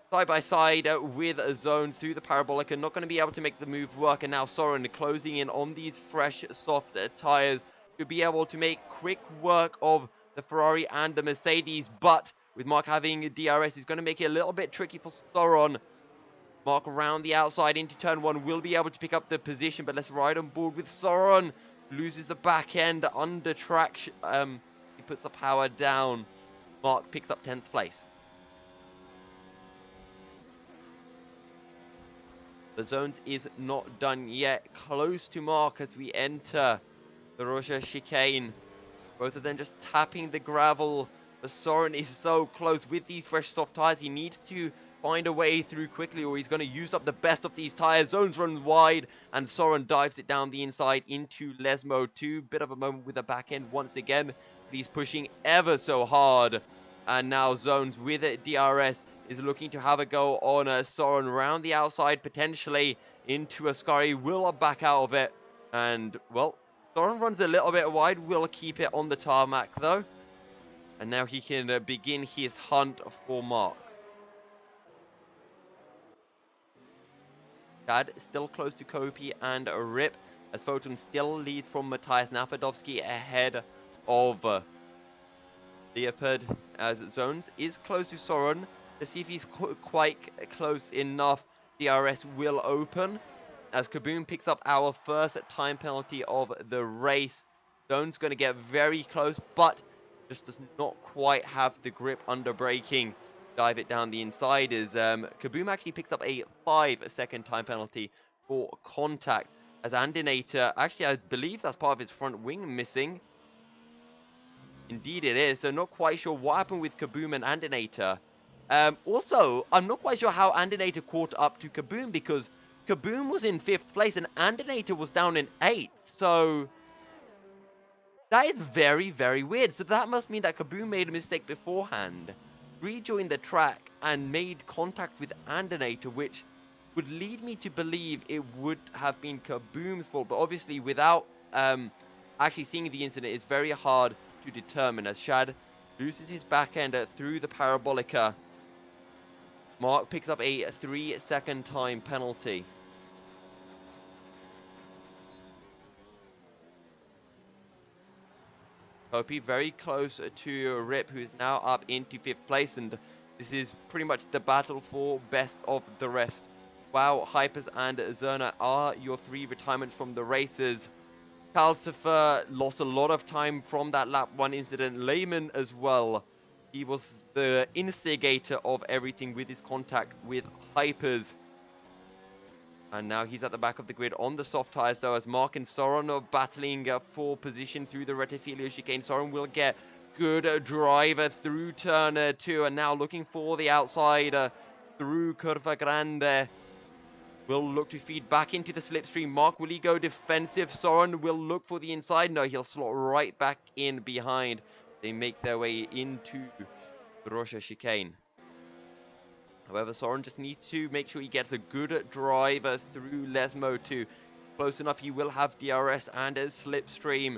side by side with Zones through the Parabolica, not going to be able to make the move work. And now Soren closing in on these fresh soft tires to be able to make quick work of the Ferrari and the Mercedes, but with Mark having a DRS, it's going to make it a little bit tricky for Soron. Mark around the outside into turn 1 will be able to pick up the position, but let's ride on board with Soron. Loses the back end under traction. He puts the power down. Mark picks up 10th place. The zones is not done yet. Close to Mark as we enter the Russia chicane. Both of them just tapping the gravel. But Soren is so close with these fresh soft tires. He needs to find a way through quickly or he's going to use up the best of these tires. Zones run wide and Soren dives it down the inside into Lesmo 2. Bit of a moment with the back end once again. But he's pushing ever so hard. And now Zones with it, DRS is looking to have a go on Soren around the outside, potentially into Ascari. Will back out of it. And, well, Soren runs a little bit wide. Will keep it on the tarmac, though. And now he can begin his hunt for Mark. Chad still close to Kopi and Rip, as Photon still leads from Matthias Napadovsky ahead of Leopard, as Zones is close to Soren. Let's see if he's quite close enough. DRS will open as Kaboom picks up our first time penalty of the race. Zone's going to get very close, but just does not quite have the grip under braking. Dive it down the inside as Kaboom actually picks up a 5-second time penalty for contact. As Andinator, actually I believe that's part of his front wing missing. Indeed it is, so not quite sure what happened with Kaboom and Andinator. Also, I'm not quite sure how Andinator caught up to Kaboom because Kaboom was in 5th place and Andinator was down in 8th, so that is very, very weird. So that must mean that Kaboom made a mistake beforehand, rejoined the track and made contact with Andinator, which would lead me to believe it would have been Kaboom's fault, but obviously without actually seeing the incident, it's very hard to determine as Shad loses his back end through the parabolica. Mark picks up a 3-second time penalty. Kopi very close to Rip, who is now up into 5th place, and this is pretty much the battle for best of the rest. Wow, Hypers and Zerna are your 3 retirements from the races. Calcifer lost a lot of time from that lap 1 incident. Lehman as well. He was the instigator of everything with his contact with Hypers. And now he's at the back of the grid on the soft tires, though, as Mark and Soren are battling for position through the Retifilio chicane. Soren will get good driver through turn 2, and now looking for the outside through Curva Grande. Will look to feed back into the slipstream. Mark, will he go defensive? Soren will look for the inside. No, he'll slot right back in behind. They make their way into the Russia chicane. However, Soren just needs to make sure he gets a good driver through Lesmo 2. Close enough, he will have DRS and a slipstream.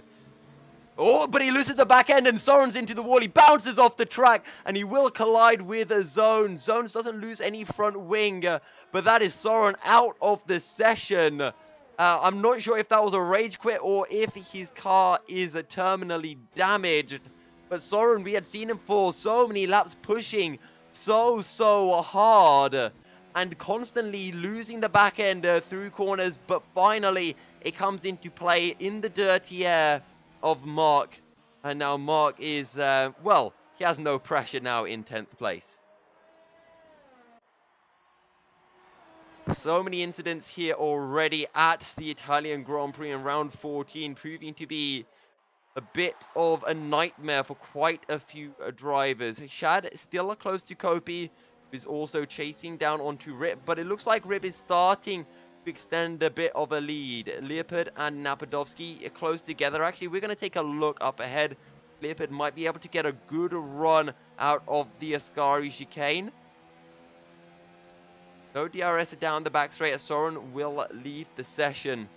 Oh, but he loses the back end and Soren's into the wall. He bounces off the track and he will collide with a Zones. Zones doesn't lose any front wing, but that is Soren out of the session. I'm not sure if that was a rage quit or if his car is terminally damaged. But Soren, we had seen him for so many laps pushing so hard and constantly losing the back end through corners, but finally it comes into play in the dirty air of Mark, and now Mark is well, he has no pressure now in 10th place. So many incidents here already at the Italian Grand Prix in round 14, proving to be a bit of a nightmare for quite a few drivers. Shad still close to Kopi, who's also chasing down onto Rip, but it looks like Rip is starting to extend a bit of a lead. Leopard and Napadovsky are close together. Actually, we're going to take a look up ahead. Leopard might be able to get a good run out of the Ascari chicane. No DRS down the back straight as Soren will leave the session.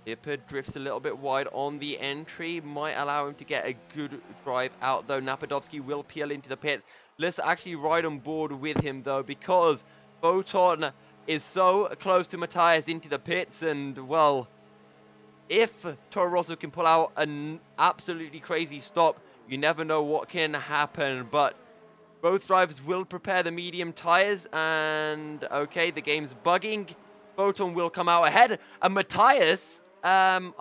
Leopard drifts a little bit wide on the entry. Might allow him to get a good drive out, though. Napadovsky will peel into the pits. Let's actually ride on board with him, though, because Photon is so close to Matthias into the pits. And, well, if Toro Rosso can pull out an absolutely crazy stop, you never know what can happen. But both drivers will prepare the medium tires, and okay, the game's bugging. Photon will come out ahead, and Matthias, I'm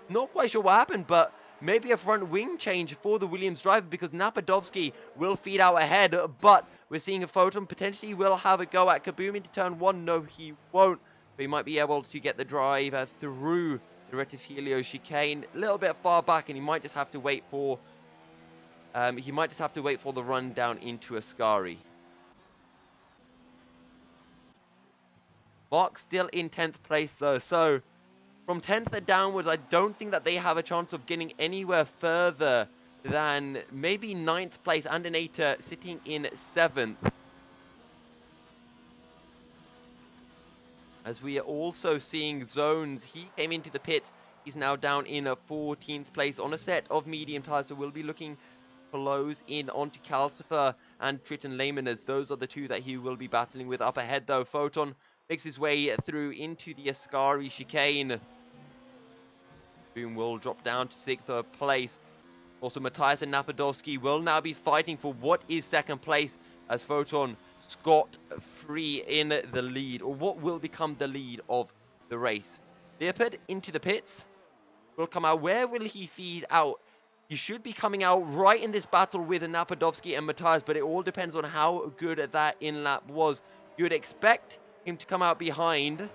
not quite sure what happened, but maybe a front wing change for the Williams driver, because Napadovsky will feed out ahead, but we're seeing a Photon potentially will have a go at Kaboom into turn 1. No, he won't, but he might be able to get the driver through the Retifilio chicane a little bit far back, and he might just have to wait for the run down into Ascari. Mark still in 10th place though, so from 10th downwards, I don't think that they have a chance of getting anywhere further than maybe 9th place. Andinator sitting in 7th. As we are also seeing Zones, he came into the pit. He's now down in a 14th place on a set of medium tires, so we'll be looking close in onto Calcifer and Triton Lehman, as those are the two that he will be battling with. Up ahead though, Photon makes his way through into the Ascari chicane. Boom will drop down to 6th place. Also, Matthias and Napadovsky will now be fighting for what is 2nd place, as Photon scot-free in the lead, or what will become the lead of the race. Leopard into the pits will come out. Where will he feed out? He should be coming out right in this battle with Napadovsky and Matthias, but it all depends on how good that in-lap was. You would expect him to come out behind,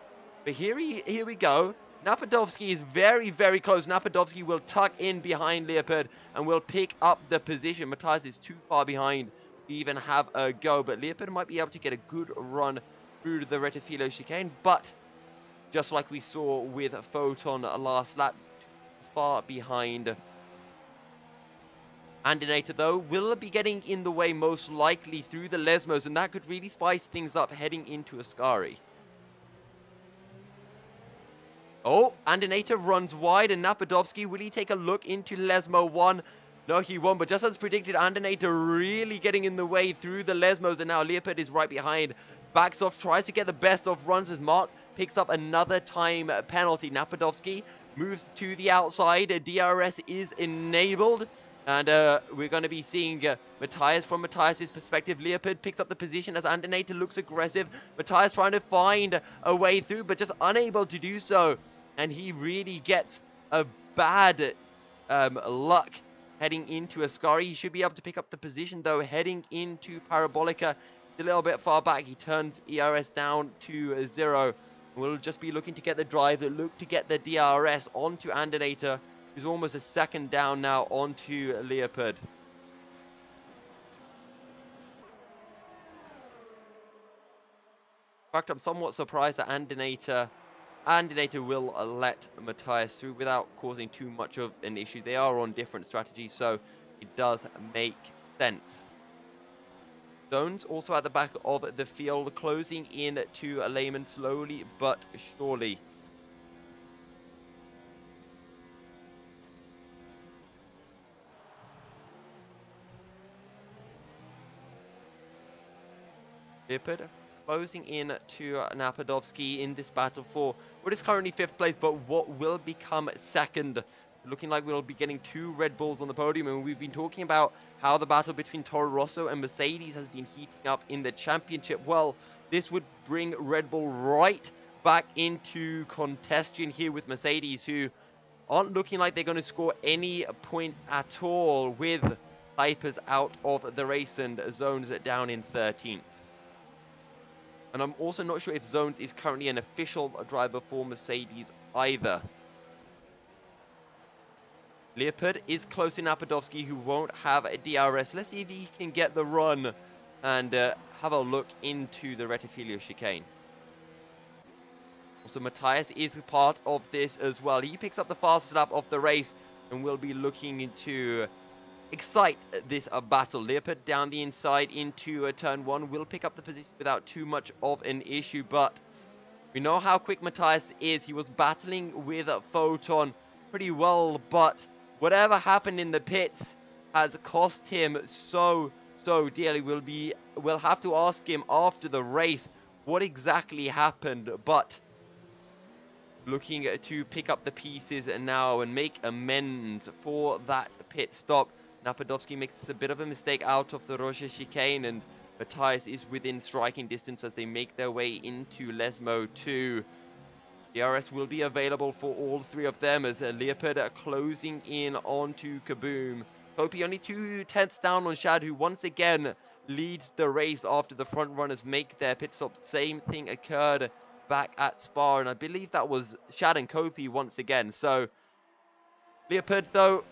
but here we go. Napadovsky is very, very close. Napadovsky will tuck in behind Leopard and will pick up the position. Matthias is too far behind to even have a go, but Leopard might be able to get a good run through the Retifilo chicane, but just like we saw with Photon last lap, too far behind. Andinator, though, will be getting in the way most likely through the Lesmos, and that could really spice things up heading into Ascari. Oh, Andinator runs wide, and Napadovsky, will he take a look into Lesmo 1? No, he won't, but just as predicted, Andinator really getting in the way through the Lesmos, and now Leopard is right behind. Backs off, tries to get the best of runs as Mark picks up another time penalty. Napadovsky moves to the outside, DRS is enabled. And we're going to be seeing Matthias from Matthias' perspective. Leopard picks up the position as Andinator looks aggressive. Matthias trying to find a way through, but just unable to do so. And he really gets a bad luck heading into Ascari. He should be able to pick up the position, though, heading into Parabolica. He's a little bit far back. He turns ERS down to 0. We'll just be looking to get the drive, look to get the DRS onto Andinator, who's almost a second down now onto Leopard. In fact, I'm somewhat surprised that Andinator will let Matthias through without causing too much of an issue. They are on different strategies, so it does make sense. Zones also at the back of the field, closing in to Lehman slowly but surely. Leopard closing in to Napadovsky in this battle for what is currently 5th place, but what will become 2nd. Looking like we'll be getting 2 Red Bulls on the podium, and we've been talking about how the battle between Toro Rosso and Mercedes has been heating up in the championship. Well, this would bring Red Bull right back into contention here with Mercedes, who aren't looking like they're going to score any points at all, with Hypers out of the race and Zones down in 13th. And I'm also not sure if Zones is currently an official driver for Mercedes either. Leopard is close to Napadovsky, who won't have a DRS. Let's see if he can get the run and have a look into the Retifilio chicane. Also, Matthias is part of this as well. He picks up the fastest lap of the race and will be looking to excite this battle. Leopard down the inside into turn 1 will pick up the position without too much of an issue, but we know how quick Matthias is. He was battling with Photon pretty well, but whatever happened in the pits has cost him so dearly. We'll have to ask him after the race what exactly happened, but looking to pick up the pieces now and make amends for that pit stop. Napadovsky makes a bit of a mistake out of the Roja chicane, and Matthias is within striking distance as they make their way into Lesmo 2. DRS will be available for all three of them as Leopard are closing in onto Kaboom. Kopi only 2/10 down on Shad, who once again leads the race after the front runners make their pit stop. Same thing occurred back at Spa, and I believe that was Shad and Kopi once again. So Leopard, though,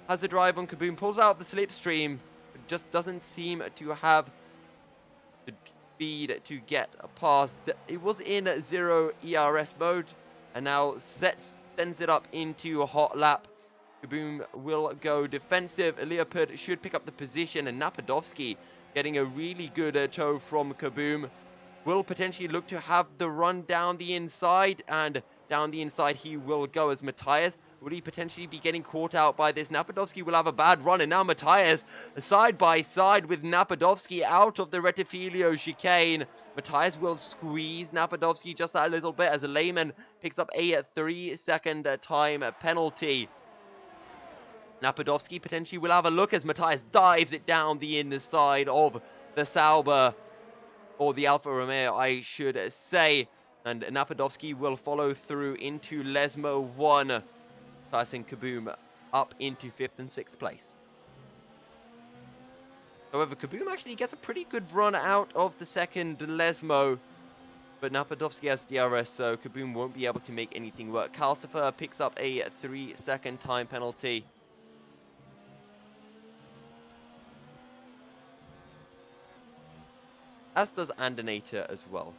has the drive on Kaboom, pulls out of the slipstream, but just doesn't seem to have the speed to get past. It was in 0 ERS mode, and now sends it up into a hot lap. Kaboom will go defensive. Leopard should pick up the position, and Napadovsky getting a really good tow from Kaboom will potentially look to have the run down the inside, and down the inside he will go as Matthias. Will he potentially be getting caught out by this? Napadovsky will have a bad run, and now Matthias side by side with Napadovsky out of the Retifilio chicane. Matthias will squeeze Napadovsky just a little bit as Lehman picks up a 3-second time penalty. Napadovsky potentially will have a look as Matthias dives it down the inside of the Sauber, or the Alfa Romeo, I should say. And Napadovsky will follow through into Lesmo 1, passing Kaboom up into 5th and 6th place. However, Kaboom actually gets a pretty good run out of the second Lesmo, but Napadovsky has DRS, so Kaboom won't be able to make anything work. Calcifer picks up a 3-second time penalty. As does Andinator as well.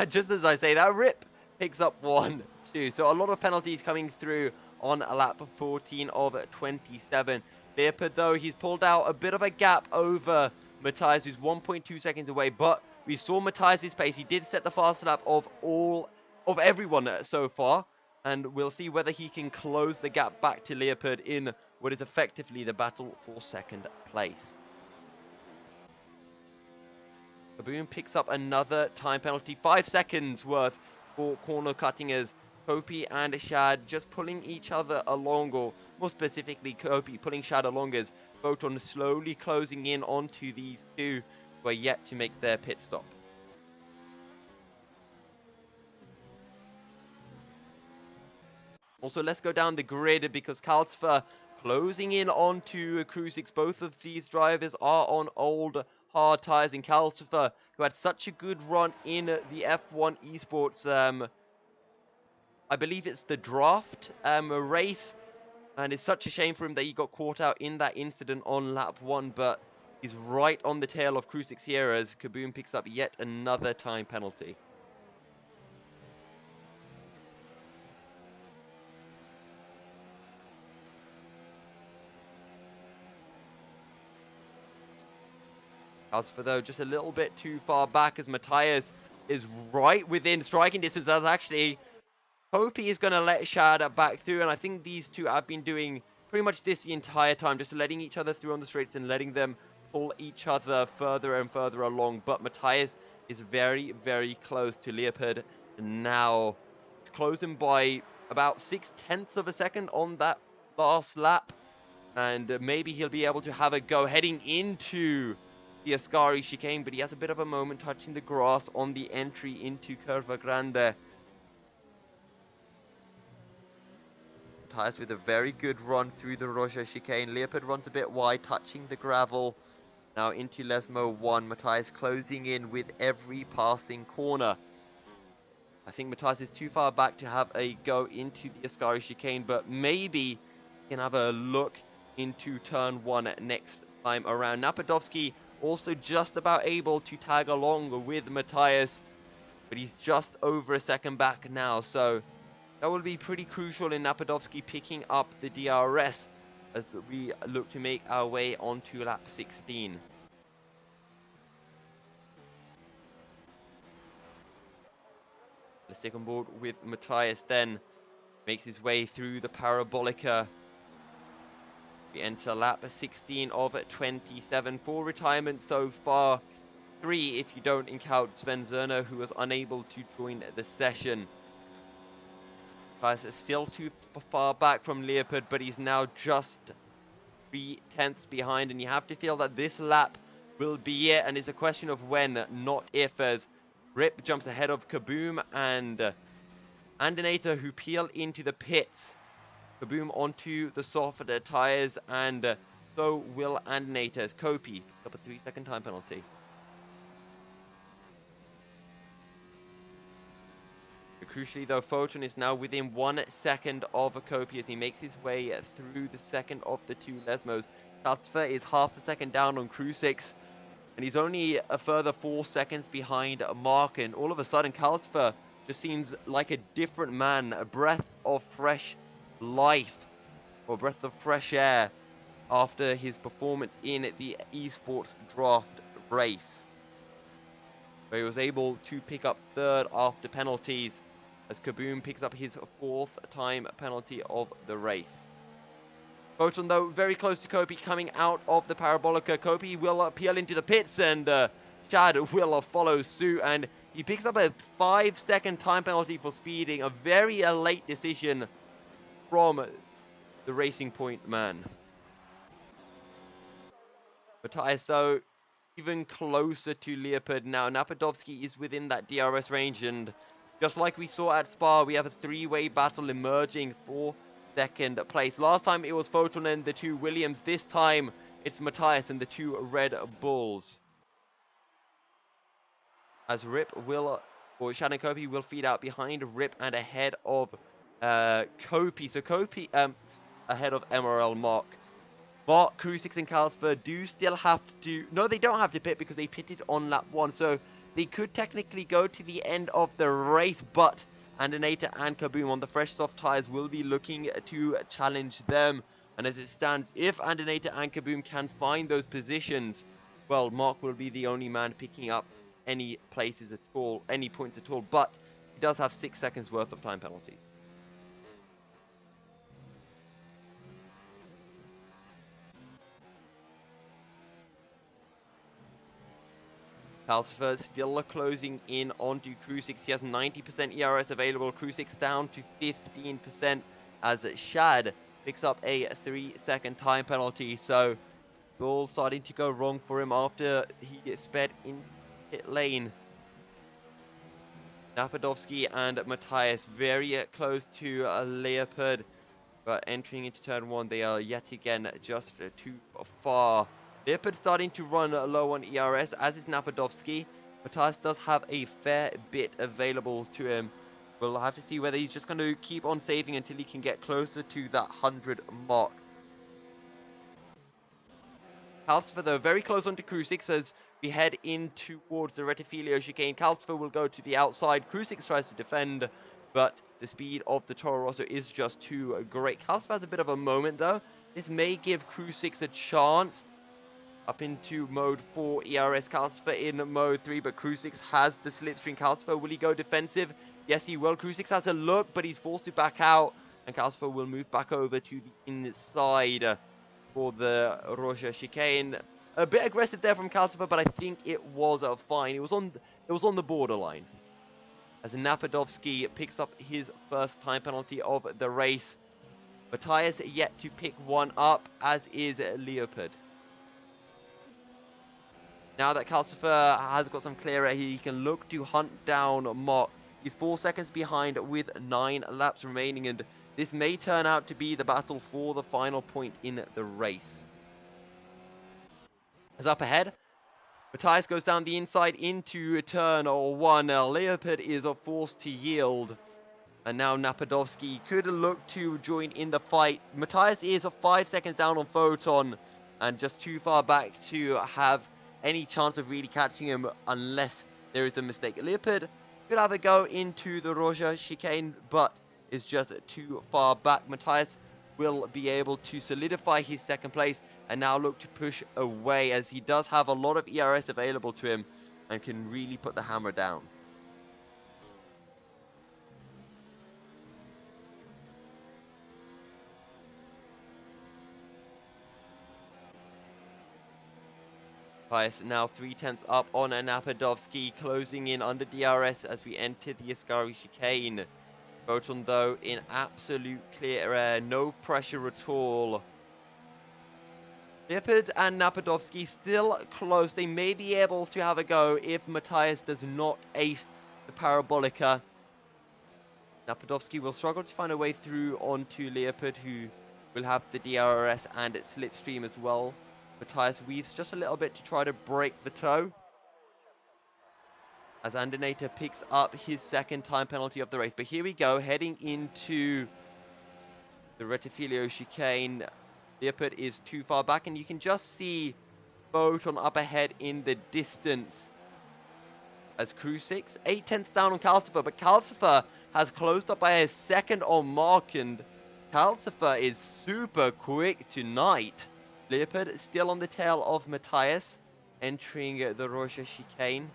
Just as I say that, Rip picks up 1, 2. So a lot of penalties coming through on lap 14 of 27. Leopard, though, he's pulled out a bit of a gap over Matthias, who's 1.2 seconds away. But we saw Matthias' pace. He did set the fastest lap of everyone so far. And we'll see whether he can close the gap back to Leopard in what is effectively the battle for second place. Kaboom picks up another time penalty, 5 seconds worth for corner cutting, as Kopi and Shad just pulling each other along, or more specifically Kopi pulling Shad along, as Photon slowly closing in onto these two who are yet to make their pit stop. Also, let's go down the grid because Calcifer closing in onto Crucix. Both of these drivers are on old hard tires, and Calcifer, who had such a good run in the F1 Esports, I believe it's the draft race, and it's such a shame for him that he got caught out in that incident on lap 1, but he's right on the tail of Crucix here as Kaboom picks up yet another time penalty. Calcifer, though, just a little bit too far back as Matthias is right within striking distance. As actually, Kopi is going to let Shad back through, and I think these two have been doing pretty much this the entire time, just letting each other through on the straights and letting them pull each other further and further along. But Matthias is very, very close to Leopard now. It's closing by about 0.6 of a second on that last lap, and maybe he'll be able to have a go heading into the Ascari chicane, but he has a bit of a moment touching the grass on the entry into Curva Grande. Matthias with a very good run through the Roja chicane. Leopard runs a bit wide, touching the gravel. Now into Lesmo 1. Matthias closing in with every passing corner. I think Matthias is too far back to have a go into the Ascari chicane, but maybe he can have a look into turn 1 next time around. Napadovsky also just about able to tag along with Matthias, but he's just over a second back now, so that will be pretty crucial in Napadovsky picking up the DRS as we look to make our way onto lap 16. Let's stick on board with Matthias then. Makes his way through the Parabolica. We enter lap 16 of 27. 4 retirements so far 3 if you don't include Sven Zerner, who was unable to join the session. Matthias is still too far back from Leopard, but he's now just 3/10 behind, and you have to feel that this lap will be it, and it's a question of when, not if, as Rip jumps ahead of Kaboom and Andinator, who peel into the pits. Kaboom onto the soft tires, and so will Andinator as Kopi picks up a 3-second time penalty. Crucially though, Photon is now within 1 second of Kopi as he makes his way through the second of the two Lesmos. Kalsfer is half a second down on Crucix, and he's only a further 4 seconds behind Mark, and all of a sudden Kalsfer just seems like a different man, a breath of fresh life, or breath of fresh air, after his performance in the esports draft race, where he was able to pick up third after penalties, as Kaboom picks up his 4th time penalty of the race. Photon, though, very close to Kopi coming out of the Parabolica. Kopi will peel into the pits, and Chad will follow suit, and he picks up a 5-second time penalty for speeding, a very late decision from the Racing Point man. Matthias, though, even closer to Leopard now. Napadovsky is within that DRS range, and just like we saw at Spa, we have a 3-way battle emerging for second place. Last time it was Photon and the two Williams. This time it's Matthias and the two Red Bulls. As Rip will, or Shannon Kopi will feed out behind Rip and ahead of Kopi. So Kopi ahead of MRL Mark. Mark, Crucix, and Kalsfer do still have to... No, they don't have to pit because they pitted on lap 1. So they could technically go to the end of the race, but Andinator and Kaboom on the fresh soft tires will be looking to challenge them. And as it stands, if Andinator and Kaboom can find those positions, well, Mark will be the only man picking up any places at all, any points at all. But he does have 6 seconds worth of time penalties. Kalsfer still closing in onto Crucix. He has 90% ERS available. Crucix down to 15% as Shad picks up a 3-second time penalty. So all starting to go wrong for him after he gets sped in pit lane. Napadovsky and Matthias very close to Leopard, but entering into turn 1, they are yet again just too far. Leopard starting to run low on ERS, as is Napadovsky. Matthias does have a fair bit available to him. We'll have to see whether he's just going to keep on saving until he can get closer to that 100 mark. Kalsfer, though, very close onto Crucix as we head in towards the Retifilio chicane. Kalsfer will go to the outside. Crucix tries to defend, but the speed of the Toro Rosso is just too great. Kalsfer has a bit of a moment, though. This may give Crucix a chance. Up into mode 4, ERS Kalsfer in mode 3, but Crucix has the slipstream. Kalsfer, will he go defensive? Yes, he will. Crucix has a look, but he's forced to back out, and Kalsfer will move back over to the inside for the Roja chicane. A bit aggressive there from Kalsfer, but I think it was fine. It was on the borderline. As Napadovsky picks up his first time penalty of the race. Matthias yet to pick one up, as is Leopard. Now that Kalsfer has got some clear air, he can look to hunt down Mark. He's 4 seconds behind with 9 laps remaining, and this may turn out to be the battle for the final point in the race. As up ahead, Matthias goes down the inside into turn 1. Leopard is forced to yield. And now Napadovsky could look to join in the fight. Matthias is 5 seconds down on Photon, and just too far back to have any chance of really catching him unless there is a mistake. Leopard could have a go into the Roja chicane, but is just too far back. Matthias will be able to solidify his second place and now look to push away, as he does have a lot of ERS available to him and can really put the hammer down. Matthias now 3/10 up on Napadovsky, closing in under DRS as we enter the Ascari chicane. Photon, though, in absolute clear air, no pressure at all. Leopard and Napadovsky still close. They may be able to have a go if Matthias does not ace the Parabolica. Napadovsky will struggle to find a way through onto Leopard, who will have the DRS and its slipstream as well. Matthias weaves just a little bit to try to break the toe, as Andinator picks up his second time penalty of the race. But here we go, heading into the Retifilio chicane. Leopard is too far back, and you can just see Photon up ahead in the distance as Crew 6, 8/10 down on Calcifer, but Calcifer has closed up by a second on Mark, and Calcifer is super quick tonight. Leopard still on the tail of Matthias, entering the Roja chicane.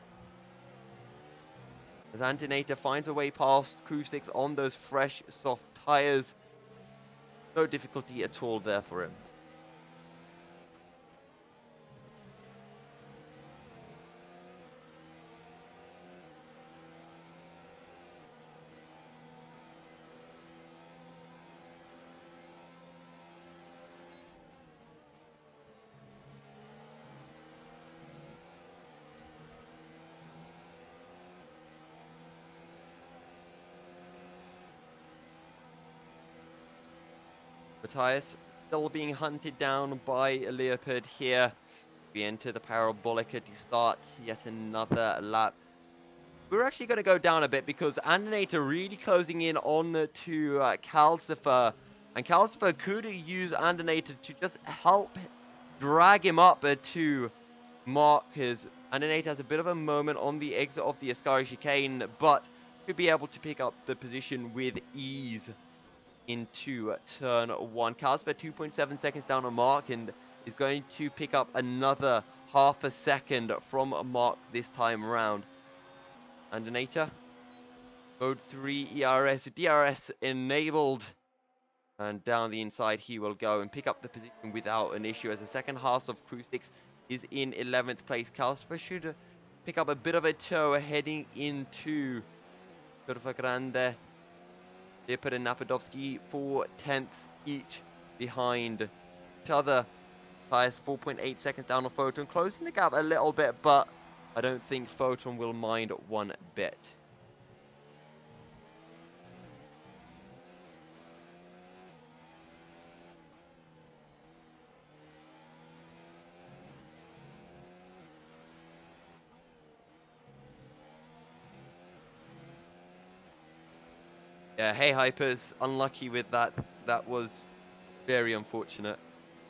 As Antinator finds a way past Crew 6 on those fresh, soft tyres. No difficulty at all there for him. Matthias still being hunted down by Leopard here. We enter the Parabolica to start yet another lap. We're actually going to go down a bit because Andinator really closing in on to Calcifer. And Calcifer could use Andinator to just help drag him up to Mark, because Andinator has a bit of a moment on the exit of the Ascari chicane, but could be able to pick up the position with ease into turn 1. Calcifer 2.7 seconds down on Mark, and is going to pick up another half a second from Mark this time around. Andinator, mode 3 ERS, DRS enabled, and down the inside he will go and pick up the position without an issue, as the second half of Crew 6 is in 11th place. Calcifer should pick up a bit of a toe heading into Curva Grande. Leopard and Napadovsky 4/10 each behind each other. Matthias 4.8 seconds down on Photon, closing the gap a little bit, but I don't think Photon will mind one bit. Yeah, hey Hypers, unlucky with that. That was very unfortunate.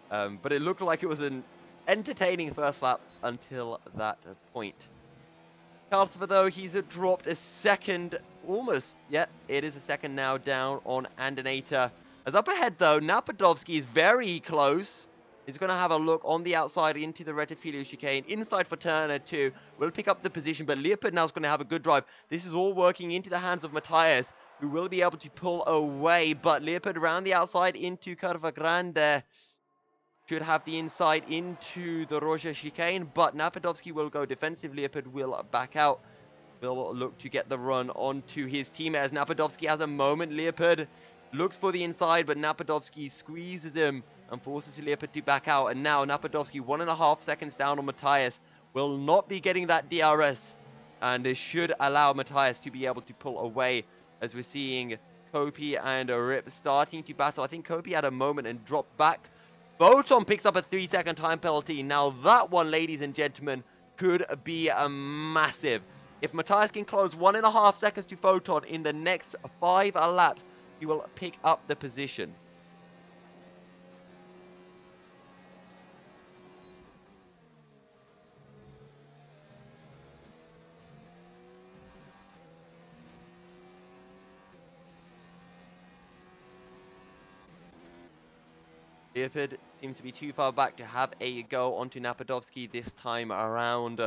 But it looked like it was an entertaining first lap until that point. Calcifer, though, he's dropped a second, almost, yeah, it is a second now down on Andinator. As up ahead, though, Napadovsky is very close. He's going to have a look on the outside into the Retifilio chicane. Inside for Turner, too. Will pick up the position, but Leopard now is going to have a good drive. This is all working into the hands of Matthias, who will be able to pull away. But Leopard around the outside into Curva Grande. Should have the inside into the Roja chicane, but Napadovsky will go defensive. Leopard will back out. Will look to get the run onto his teammate as Napadovsky has a moment. Leopard looks for the inside, but Napadovsky squeezes him and forces Leopard to back out. And now Napadovsky 1.5 seconds down on Matthias. Will not be getting that DRS, and this should allow Matthias to be able to pull away, as we're seeing Kopi and Rip starting to battle. I think Kopi had a moment and dropped back. Photon picks up a 3-second time penalty. Now that one, ladies and gentlemen, could be a massive. If Matthias can close 1.5 seconds to Photon in the next 5 laps, he will pick up the position. Leopard seems to be too far back to have a go onto Napadovsky this time around.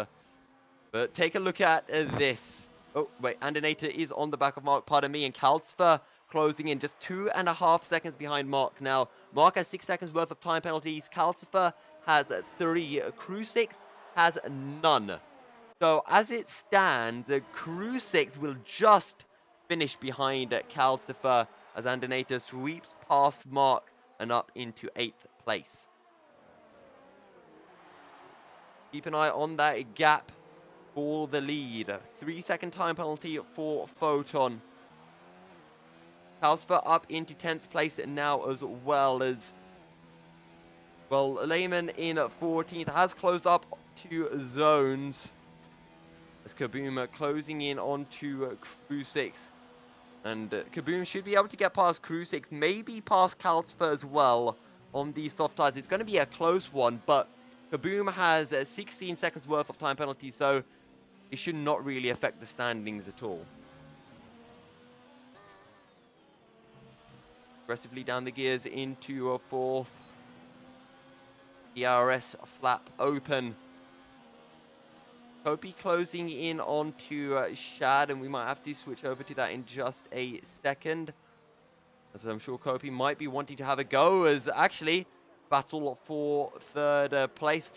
But take a look at this. Oh, wait, Andinator is on the back of Mark, pardon me, and Calcifer closing in just 2.5 seconds behind Mark. Now, Mark has 6 seconds worth of time penalties. Calcifer has 3. Crew 6 has none. So as it stands, Krusix will just finish behind Calcifer as Andinator sweeps past Mark and up into 8th place. Keep an eye on that gap for the lead. 3-second time penalty for Photon. Calcifer up into 10th place now as well as... Well, Layman in 14th has closed up to zones. As Kaboom closing in onto Krusix. And Kaboom should be able to get past Krusix, maybe past Calcifer as well on these soft tires. It's going to be a close one, but Kaboom has 16 seconds worth of time penalty, so it should not really affect the standings at all. Aggressively down the gears into a 4th. DRS flap open. Kopi closing in onto Shad, and we might have to switch over to that in just a second. As I'm sure Kopi might be wanting to have a go, as actually battle for third place,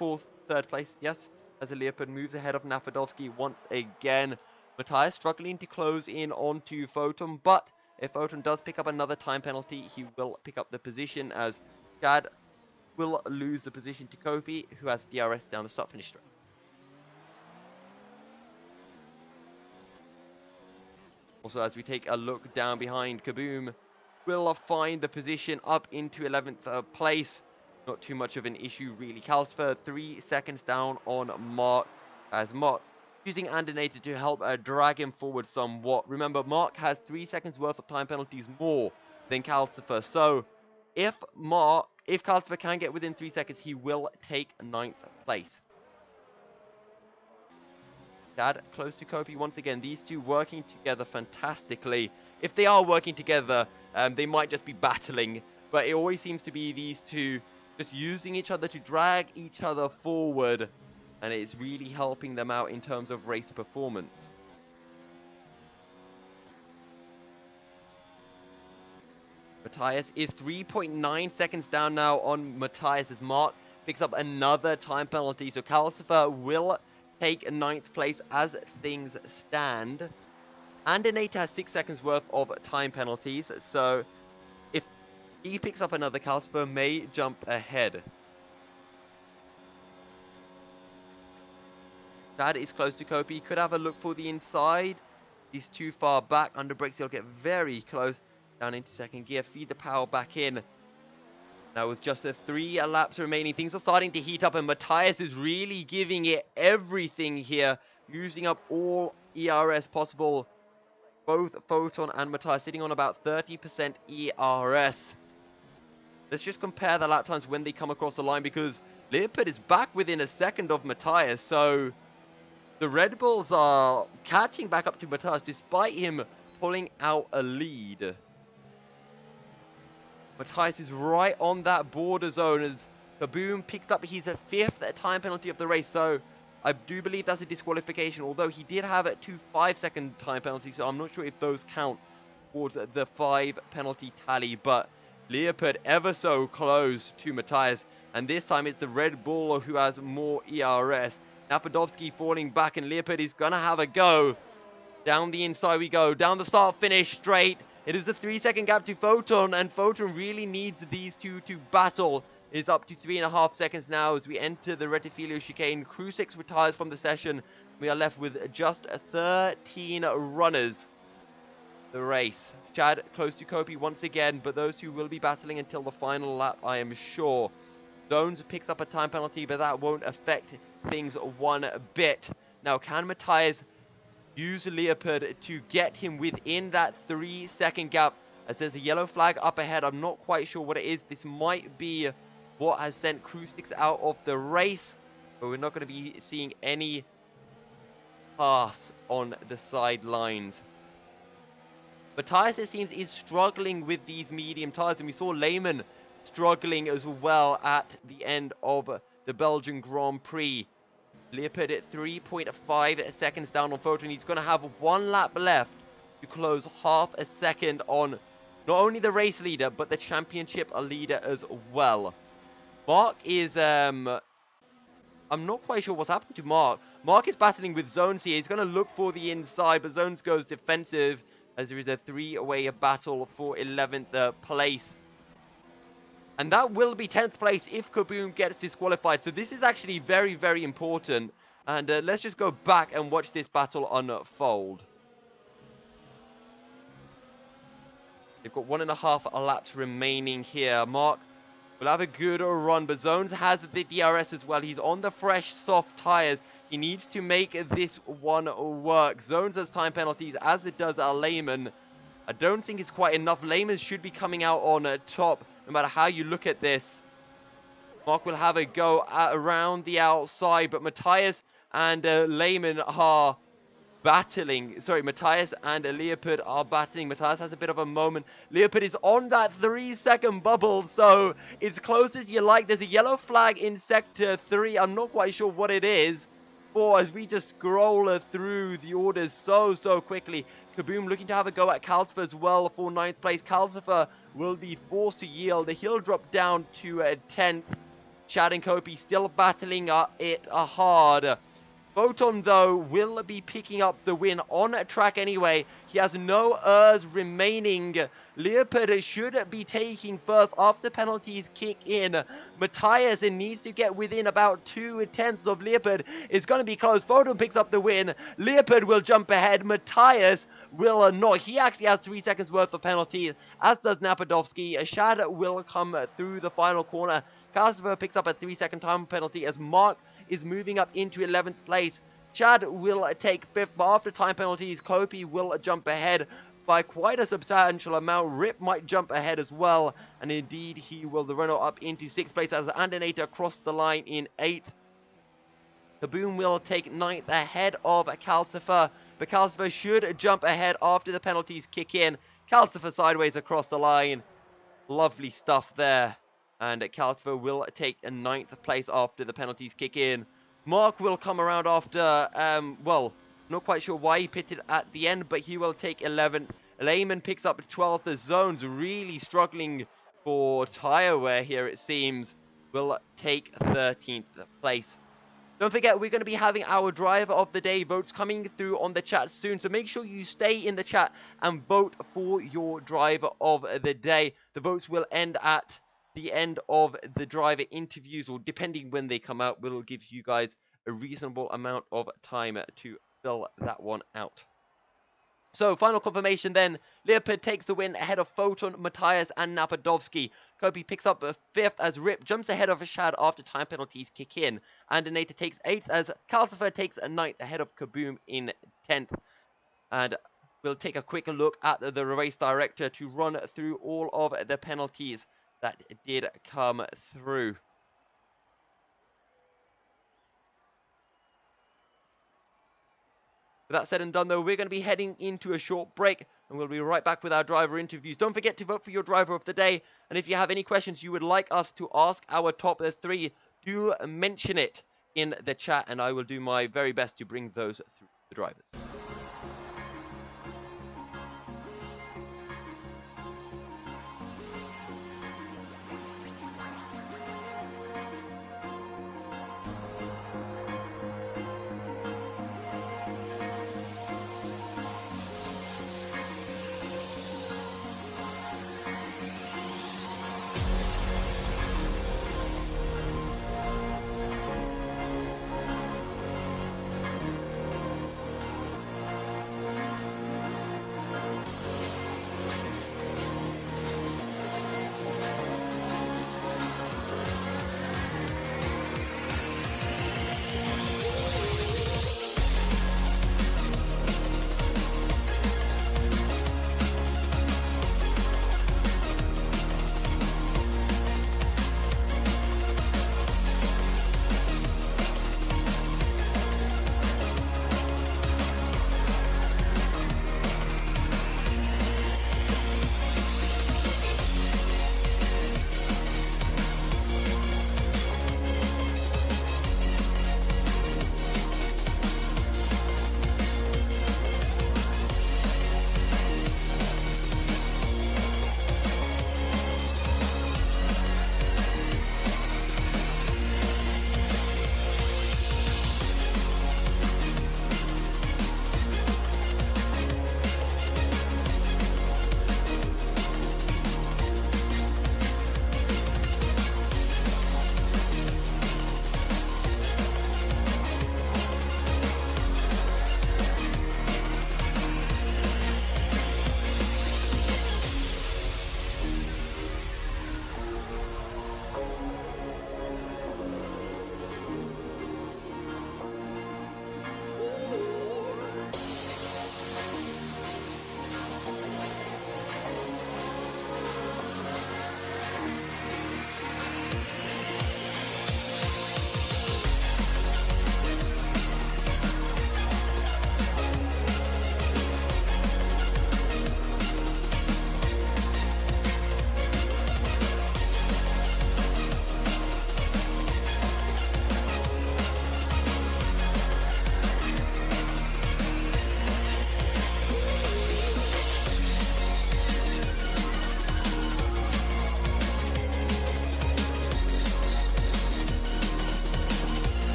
yes, as a Leopard moves ahead of Nafadovsky once again. Matthias struggling to close in onto Photon, but if Photon does pick up another time penalty, he will pick up the position, as Shad will lose the position to Kopi, who has DRS down the start-finish straight. Also, as we take a look down behind, Kaboom will find the position up into 11th place. Not too much of an issue, really. Calcifer 3 seconds down on Mark, as Mark using Andinator to help drag him forward somewhat. Remember, Mark has 3 seconds worth of time penalties more than Calcifer. So, if Calcifer can get within 3 seconds, he will take 9th place. Dad close to Kopi once again. These two working together fantastically. If they are working together, they might just be battling, but it always seems to be these two just using each other to drag each other forward, and it's really helping them out in terms of race performance. Matthias is 3.9 seconds down now on Matthias's Mark. Picks up another time penalty, so Calcifer will take 9th place as things stand. Andinator has 6 seconds worth of time penalties, so if he picks up another, Calcifer may jump ahead. That is close to Kopi. Could have a look for the inside. He's too far back. Under brakes, he'll get very close. Down into second gear. Feed the power back in. Now with just the 3 laps remaining, things are starting to heat up, and Matthias is really giving it everything here, using up all ERS possible. Both Photon and Matthias sitting on about 30% ERS. Let's just compare the lap times when they come across the line, because Leopard is back within a second of Matthias, so the Red Bulls are catching back up to Matthias despite him pulling out a lead. Matthias is right on that border zone as Kaboom picks up his 5th time penalty of the race. So I do believe that's a disqualification, although he did have 2 5-second time penalties. So I'm not sure if those count towards the 5 penalty tally. But Leopard ever so close to Matthias. And this time it's the Red Bull who has more ERS. Napadovsky falling back, and Leopard is going to have a go. Down the inside we go. Down the start finish straight. It is a 3-second gap to Photon, and Photon really needs these two to battle. It's up to 3.5 seconds now as we enter the Retifilio chicane. Krusix retires from the session. We are left with just 13 runners. The race. Chad close to Kopi once again, but those two will be battling until the final lap, I am sure. Zones picks up a time penalty, but that won't affect things one bit. Now, can Matthias use Leopard to get him within that 3-second gap? As there's a yellow flag up ahead, I'm not quite sure what it is. This might be what has sent Krusix out of the race, but we're not going to be seeing any pass on the sidelines. Matthias, it seems, is struggling with these medium tires, and we saw Lehman struggling as well at the end of the Belgian Grand Prix. Leopard at 3.5 seconds down on Photon. He's going to have 1 lap left to close half a second on not only the race leader, but the championship leader as well. Mark is I'm not quite sure what's happened to Mark. Mark is battling with Zones here. He's going to look for the inside, but Zones goes defensive as there is a 3-way battle for 11th place. And that will be 10th place if Kaboom gets disqualified. So this is actually very, very important. And let's just go back and watch this battle unfold. They've got 1.5 laps remaining here. Mark will have a good run, but Zones has the DRS as well. He's on the fresh, soft tires. He needs to make this one work. Zones has time penalties, as it does Lehman. I don't think it's quite enough. Lehman should be coming out on top, no matter how you look at this. Mark will have a go around the outside, but Matthias and Lehman are battling. Sorry, Matthias and Leopard are battling. Matthias has a bit of a moment. Leopard is on that 3-second bubble, so it's close as you like. There's a yellow flag in Sector 3. I'm not quite sure what it is for as we just scroll through the orders so quickly. Kaboom looking to have a go at Calcifer as well for 9th place. Calcifer will be forced to yield. He'll drop down to 10th. Chad and Kopi still battling it hard. Photon, though, will be picking up the win on track anyway. He has no ERS remaining. Leopard should be taking first after penalties kick in. Matthias needs to get within about 2/10 of Leopard. It's going to be close. Photon picks up the win. Leopard will jump ahead. Matthias will not. He actually has 3 seconds worth of penalties, as does Napadovsky. Shad will come through the final corner. Calcifer picks up a 3-second time penalty as Mark is moving up into 11th place. Chad will take 5th, but after time penalties, Kopi will jump ahead by quite a substantial amount. Rip might jump ahead as well, and indeed he will the runner up into 6th place as Andinator crossed the line in 8th. Kaboom will take 9th ahead of Calcifer, but Calcifer should jump ahead after the penalties kick in. Calcifer sideways across the line. Lovely stuff there. And Calcifer will take a 9th place after the penalties kick in. Mark will come around after, well, not quite sure why he pitted at the end, but he will take 11th. Lehman picks up 12th. The Zones really struggling for tire wear here, it seems. Will take 13th place. Don't forget, we're going to be having our driver of the day votes coming through on the chat soon. So make sure you stay in the chat and vote for your driver of the day. The votes will end at the end of the driver interviews, or depending when they come out, we'll give you guys a reasonable amount of time to fill that one out. So, final confirmation then. Leopard takes the win ahead of Photon, Matthias, and Napadovsky. Kopi picks up 5th as Rip jumps ahead of Shad after time penalties kick in. Andinator takes 8th as Calcifer takes a 9th ahead of Kaboom in 10th. And we'll take a quick look at the race director to run through all of the penalties that did come through. With that said and done, though, we're going to be heading into a short break, and we'll be right back with our driver interviews. Don't forget to vote for your driver of the day, and if you have any questions you would like us to ask our top 3, do mention it in the chat, and I will do my very best to bring those through the drivers.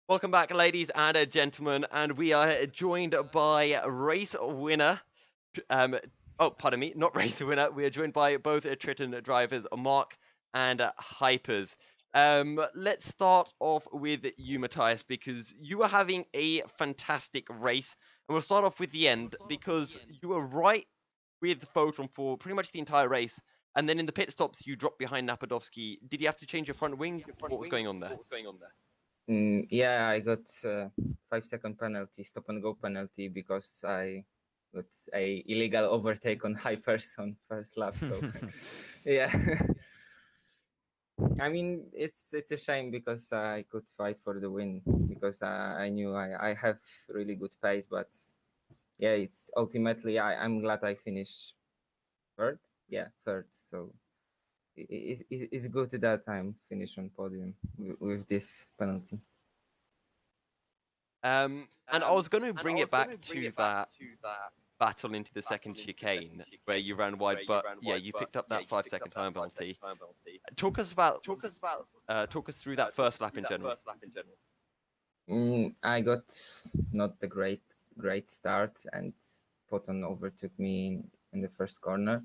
Welcome back, ladies and gentlemen, and we are joined by race winner. Pardon me, not race winner. We are joined by both Triton drivers, Mark and Hypers. Let's start off with you, Matthias, because you were having a fantastic race, and we'll start off with the end because you were right with Photon for pretty much the entire race, and then in the pit stops you dropped behind Napadovsky. Did you have to change your front wing? What was going on there? Yeah, I got 5-second penalty, stop and go penalty, because I got a illegal overtake on Hypers on first lap. So yeah, I mean it's a shame because I could fight for the win because I knew I have really good pace, but yeah, it's ultimately I'm glad I finished third. Yeah, third. So it's good that I'm finished on podium with this penalty. And I was going to bring it back to that battle into the second chicane where you ran wide, but yeah, you picked up that 5-second time penalty. Talk us through that first lap in general. I got not the great start, and Poton overtook me in the first corner,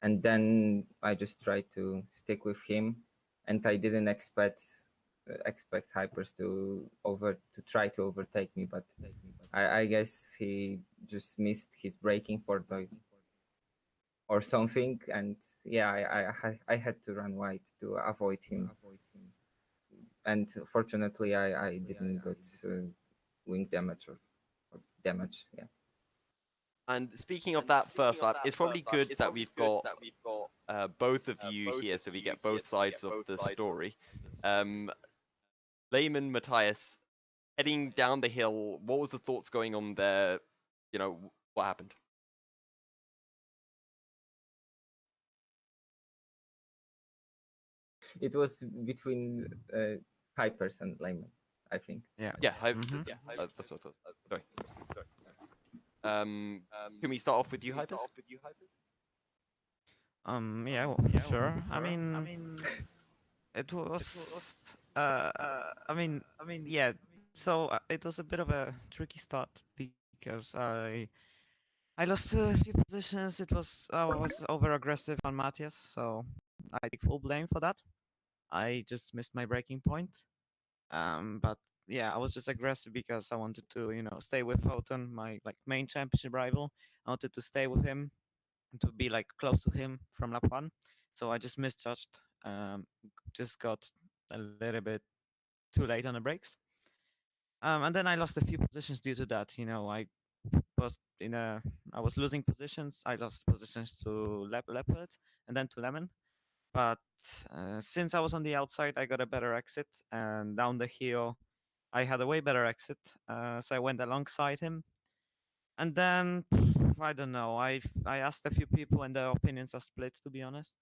and then I just tried to stick with him, and I didn't expect Hypers to try to overtake me, but I guess he just missed his braking point or something, and yeah, I had to run wide to avoid him, and fortunately I didn't got wing damage or damage. Yeah. And speaking of that first lap, it's probably good that we've got both of you here, so we get both sides of the story. Layman, Matthias, heading down the hill, what was the thoughts going on there? You know, what happened? It was between Hypers and Layman, I think. Yeah, that's what I thought. Sorry. Can we start off with you, Hypers? Yeah, well, sure. I mean, it was. Yeah. So it was a bit of a tricky start because I lost a few positions. I was over aggressive on Matthias, so I take full blame for that. I just missed my breaking point. But yeah, I was just aggressive because I wanted to, stay with Houghton, my main championship rival. I wanted to stay with him and to be close to him from lap one. So I just misjudged. Just got a little bit too late on the brakes. And then I lost a few positions due to that. Was I was losing positions. I lost positions to Leopard and then to Lemon. But since I was on the outside, I got a better exit, and down the hill, I had a way better exit. So I went alongside him, and then I don't know. I asked a few people, and their opinions are split, to be honest.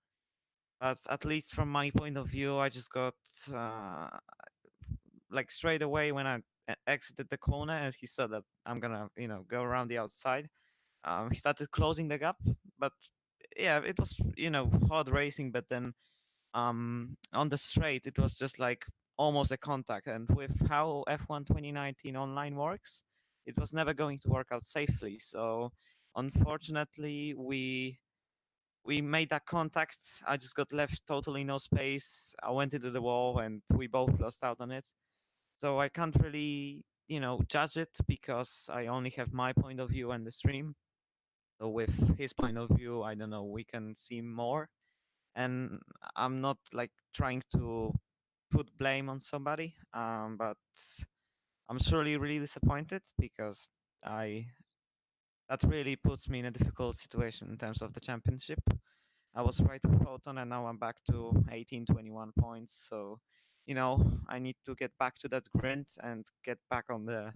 But at least from my point of view, I just got uh, straight away when I exited the corner, and he said that I'm gonna go around the outside. He started closing the gap, but yeah, it was hard racing. But then on the straight, it was just almost a contact. And with how F1 2019 online works, it was never going to work out safely. So unfortunately, we made that contact. I just got left totally no space. I went into the wall, and we both lost out on it. So I can't really judge it because I only have my point of view and the stream. So with his point of view, I don't know, we can see more. And I'm not trying to put blame on somebody, but I'm surely really disappointed because I that really puts me in a difficult situation in terms of the championship. I was right with Photon, and now I'm back to 18, 21 points. So, I need to get back to that grind and get back on the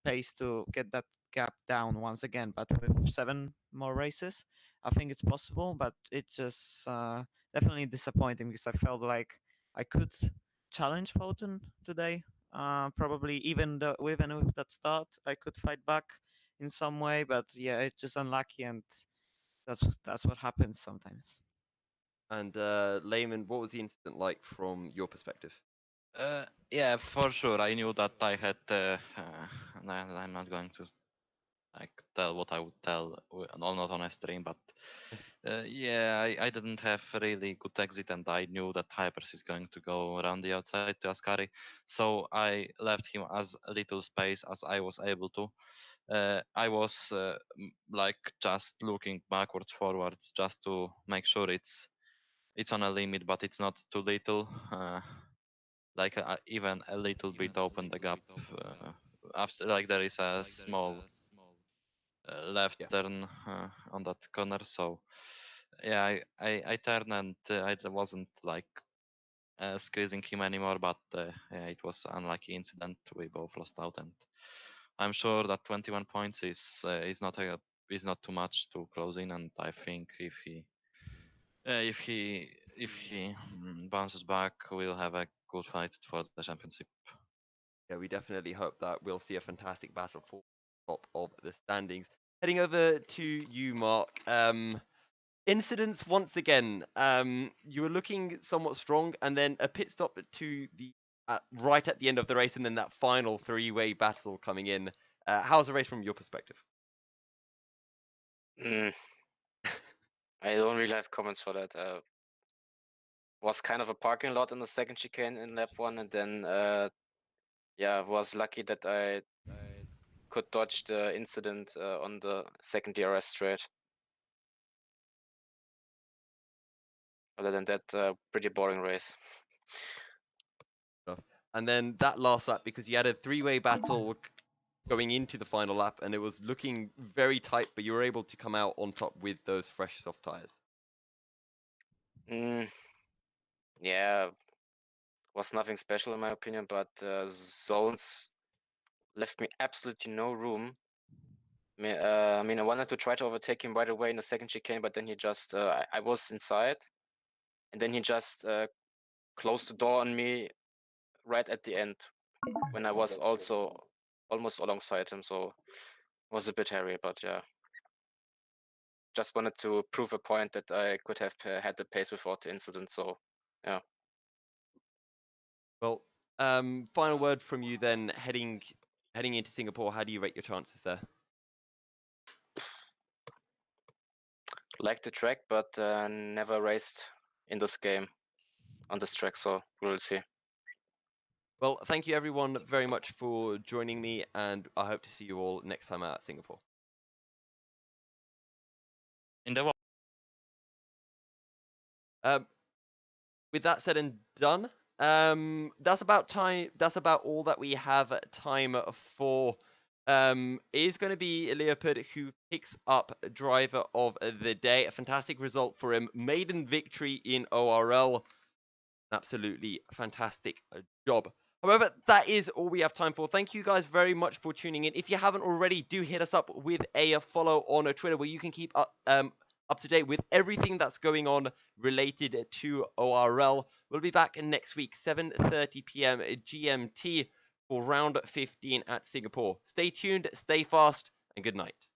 pace to get that gap down once again. But with 7 more races, I think it's possible. But it's just definitely disappointing because I felt like I could challenge Photon today. Probably even with that start, I could fight back in some way. But yeah, it's just unlucky, and that's what happens sometimes. And Layman, what was the incident like from your perspective? Yeah, for sure. I knew that I had. I'm not going to like tell what I would tell, not on a stream, but yeah, I didn't have a really good exit, and I knew that Hypers is going to go around the outside to Ascari, so I left him as little space as I was able to. I was like just looking backwards, forwards, just to make sure it's on a limit, but it's not too little. Like even a little bit open the gap. After, like, there is a small left Yeah. turn on that corner, so yeah, I turned, and I wasn't like squeezing him anymore, but yeah, it was an unlucky incident. We both lost out, and I'm sure that 21 points is not too much to close in, and I think if he bounces back, we'll have a good fight for the championship. Yeah, we definitely hope that we'll see a fantastic battle for top of the standings. Heading over to you, Mark. Incidents once again. You were looking somewhat strong, and then a pit stop to the right at the end of the race, and then that final three-way battle coming in. How's the race from your perspective? I don't really have comments for that. Was kind of a parking lot in the second chicane in lap 1, and then yeah, was lucky that I could dodge the incident on the second DRS straight. Other than that, pretty boring race. And then that last lap, because you had a three-way battle going into the final lap, and it was looking very tight, but you were able to come out on top with those fresh soft tires. Yeah, was nothing special in my opinion, but zones left me absolutely no room. I mean, I wanted to try to overtake him right away in the second chicane, but then he just, I was inside, and then he just closed the door on me right at the end, when I was also almost alongside him, so it was a bit hairy, but yeah. Just wanted to prove a point that I could have had the pace without the incident, so yeah. Well, final word from you then, heading into Singapore. How do you rate your chances there? Like the track, but never raced in this game on this track, so we'll see. Well, thank you everyone very much for joining me, and I hope to see you all next time out at Singapore. In the With that said and done, that's about time. That's about all that we have time for. It is going to be Leopard who picks up driver of the day. A fantastic result for him. Maiden victory in ORL. Absolutely fantastic job. However, that is all we have time for. Thank you guys very much for tuning in. If you haven't already, do hit us up with a follow on Twitter where you can keep up to date with everything that's going on related to ORL. We'll be back next week, 7:30 p.m. GMT for round 15 at Singapore. Stay tuned, stay fast, and good night.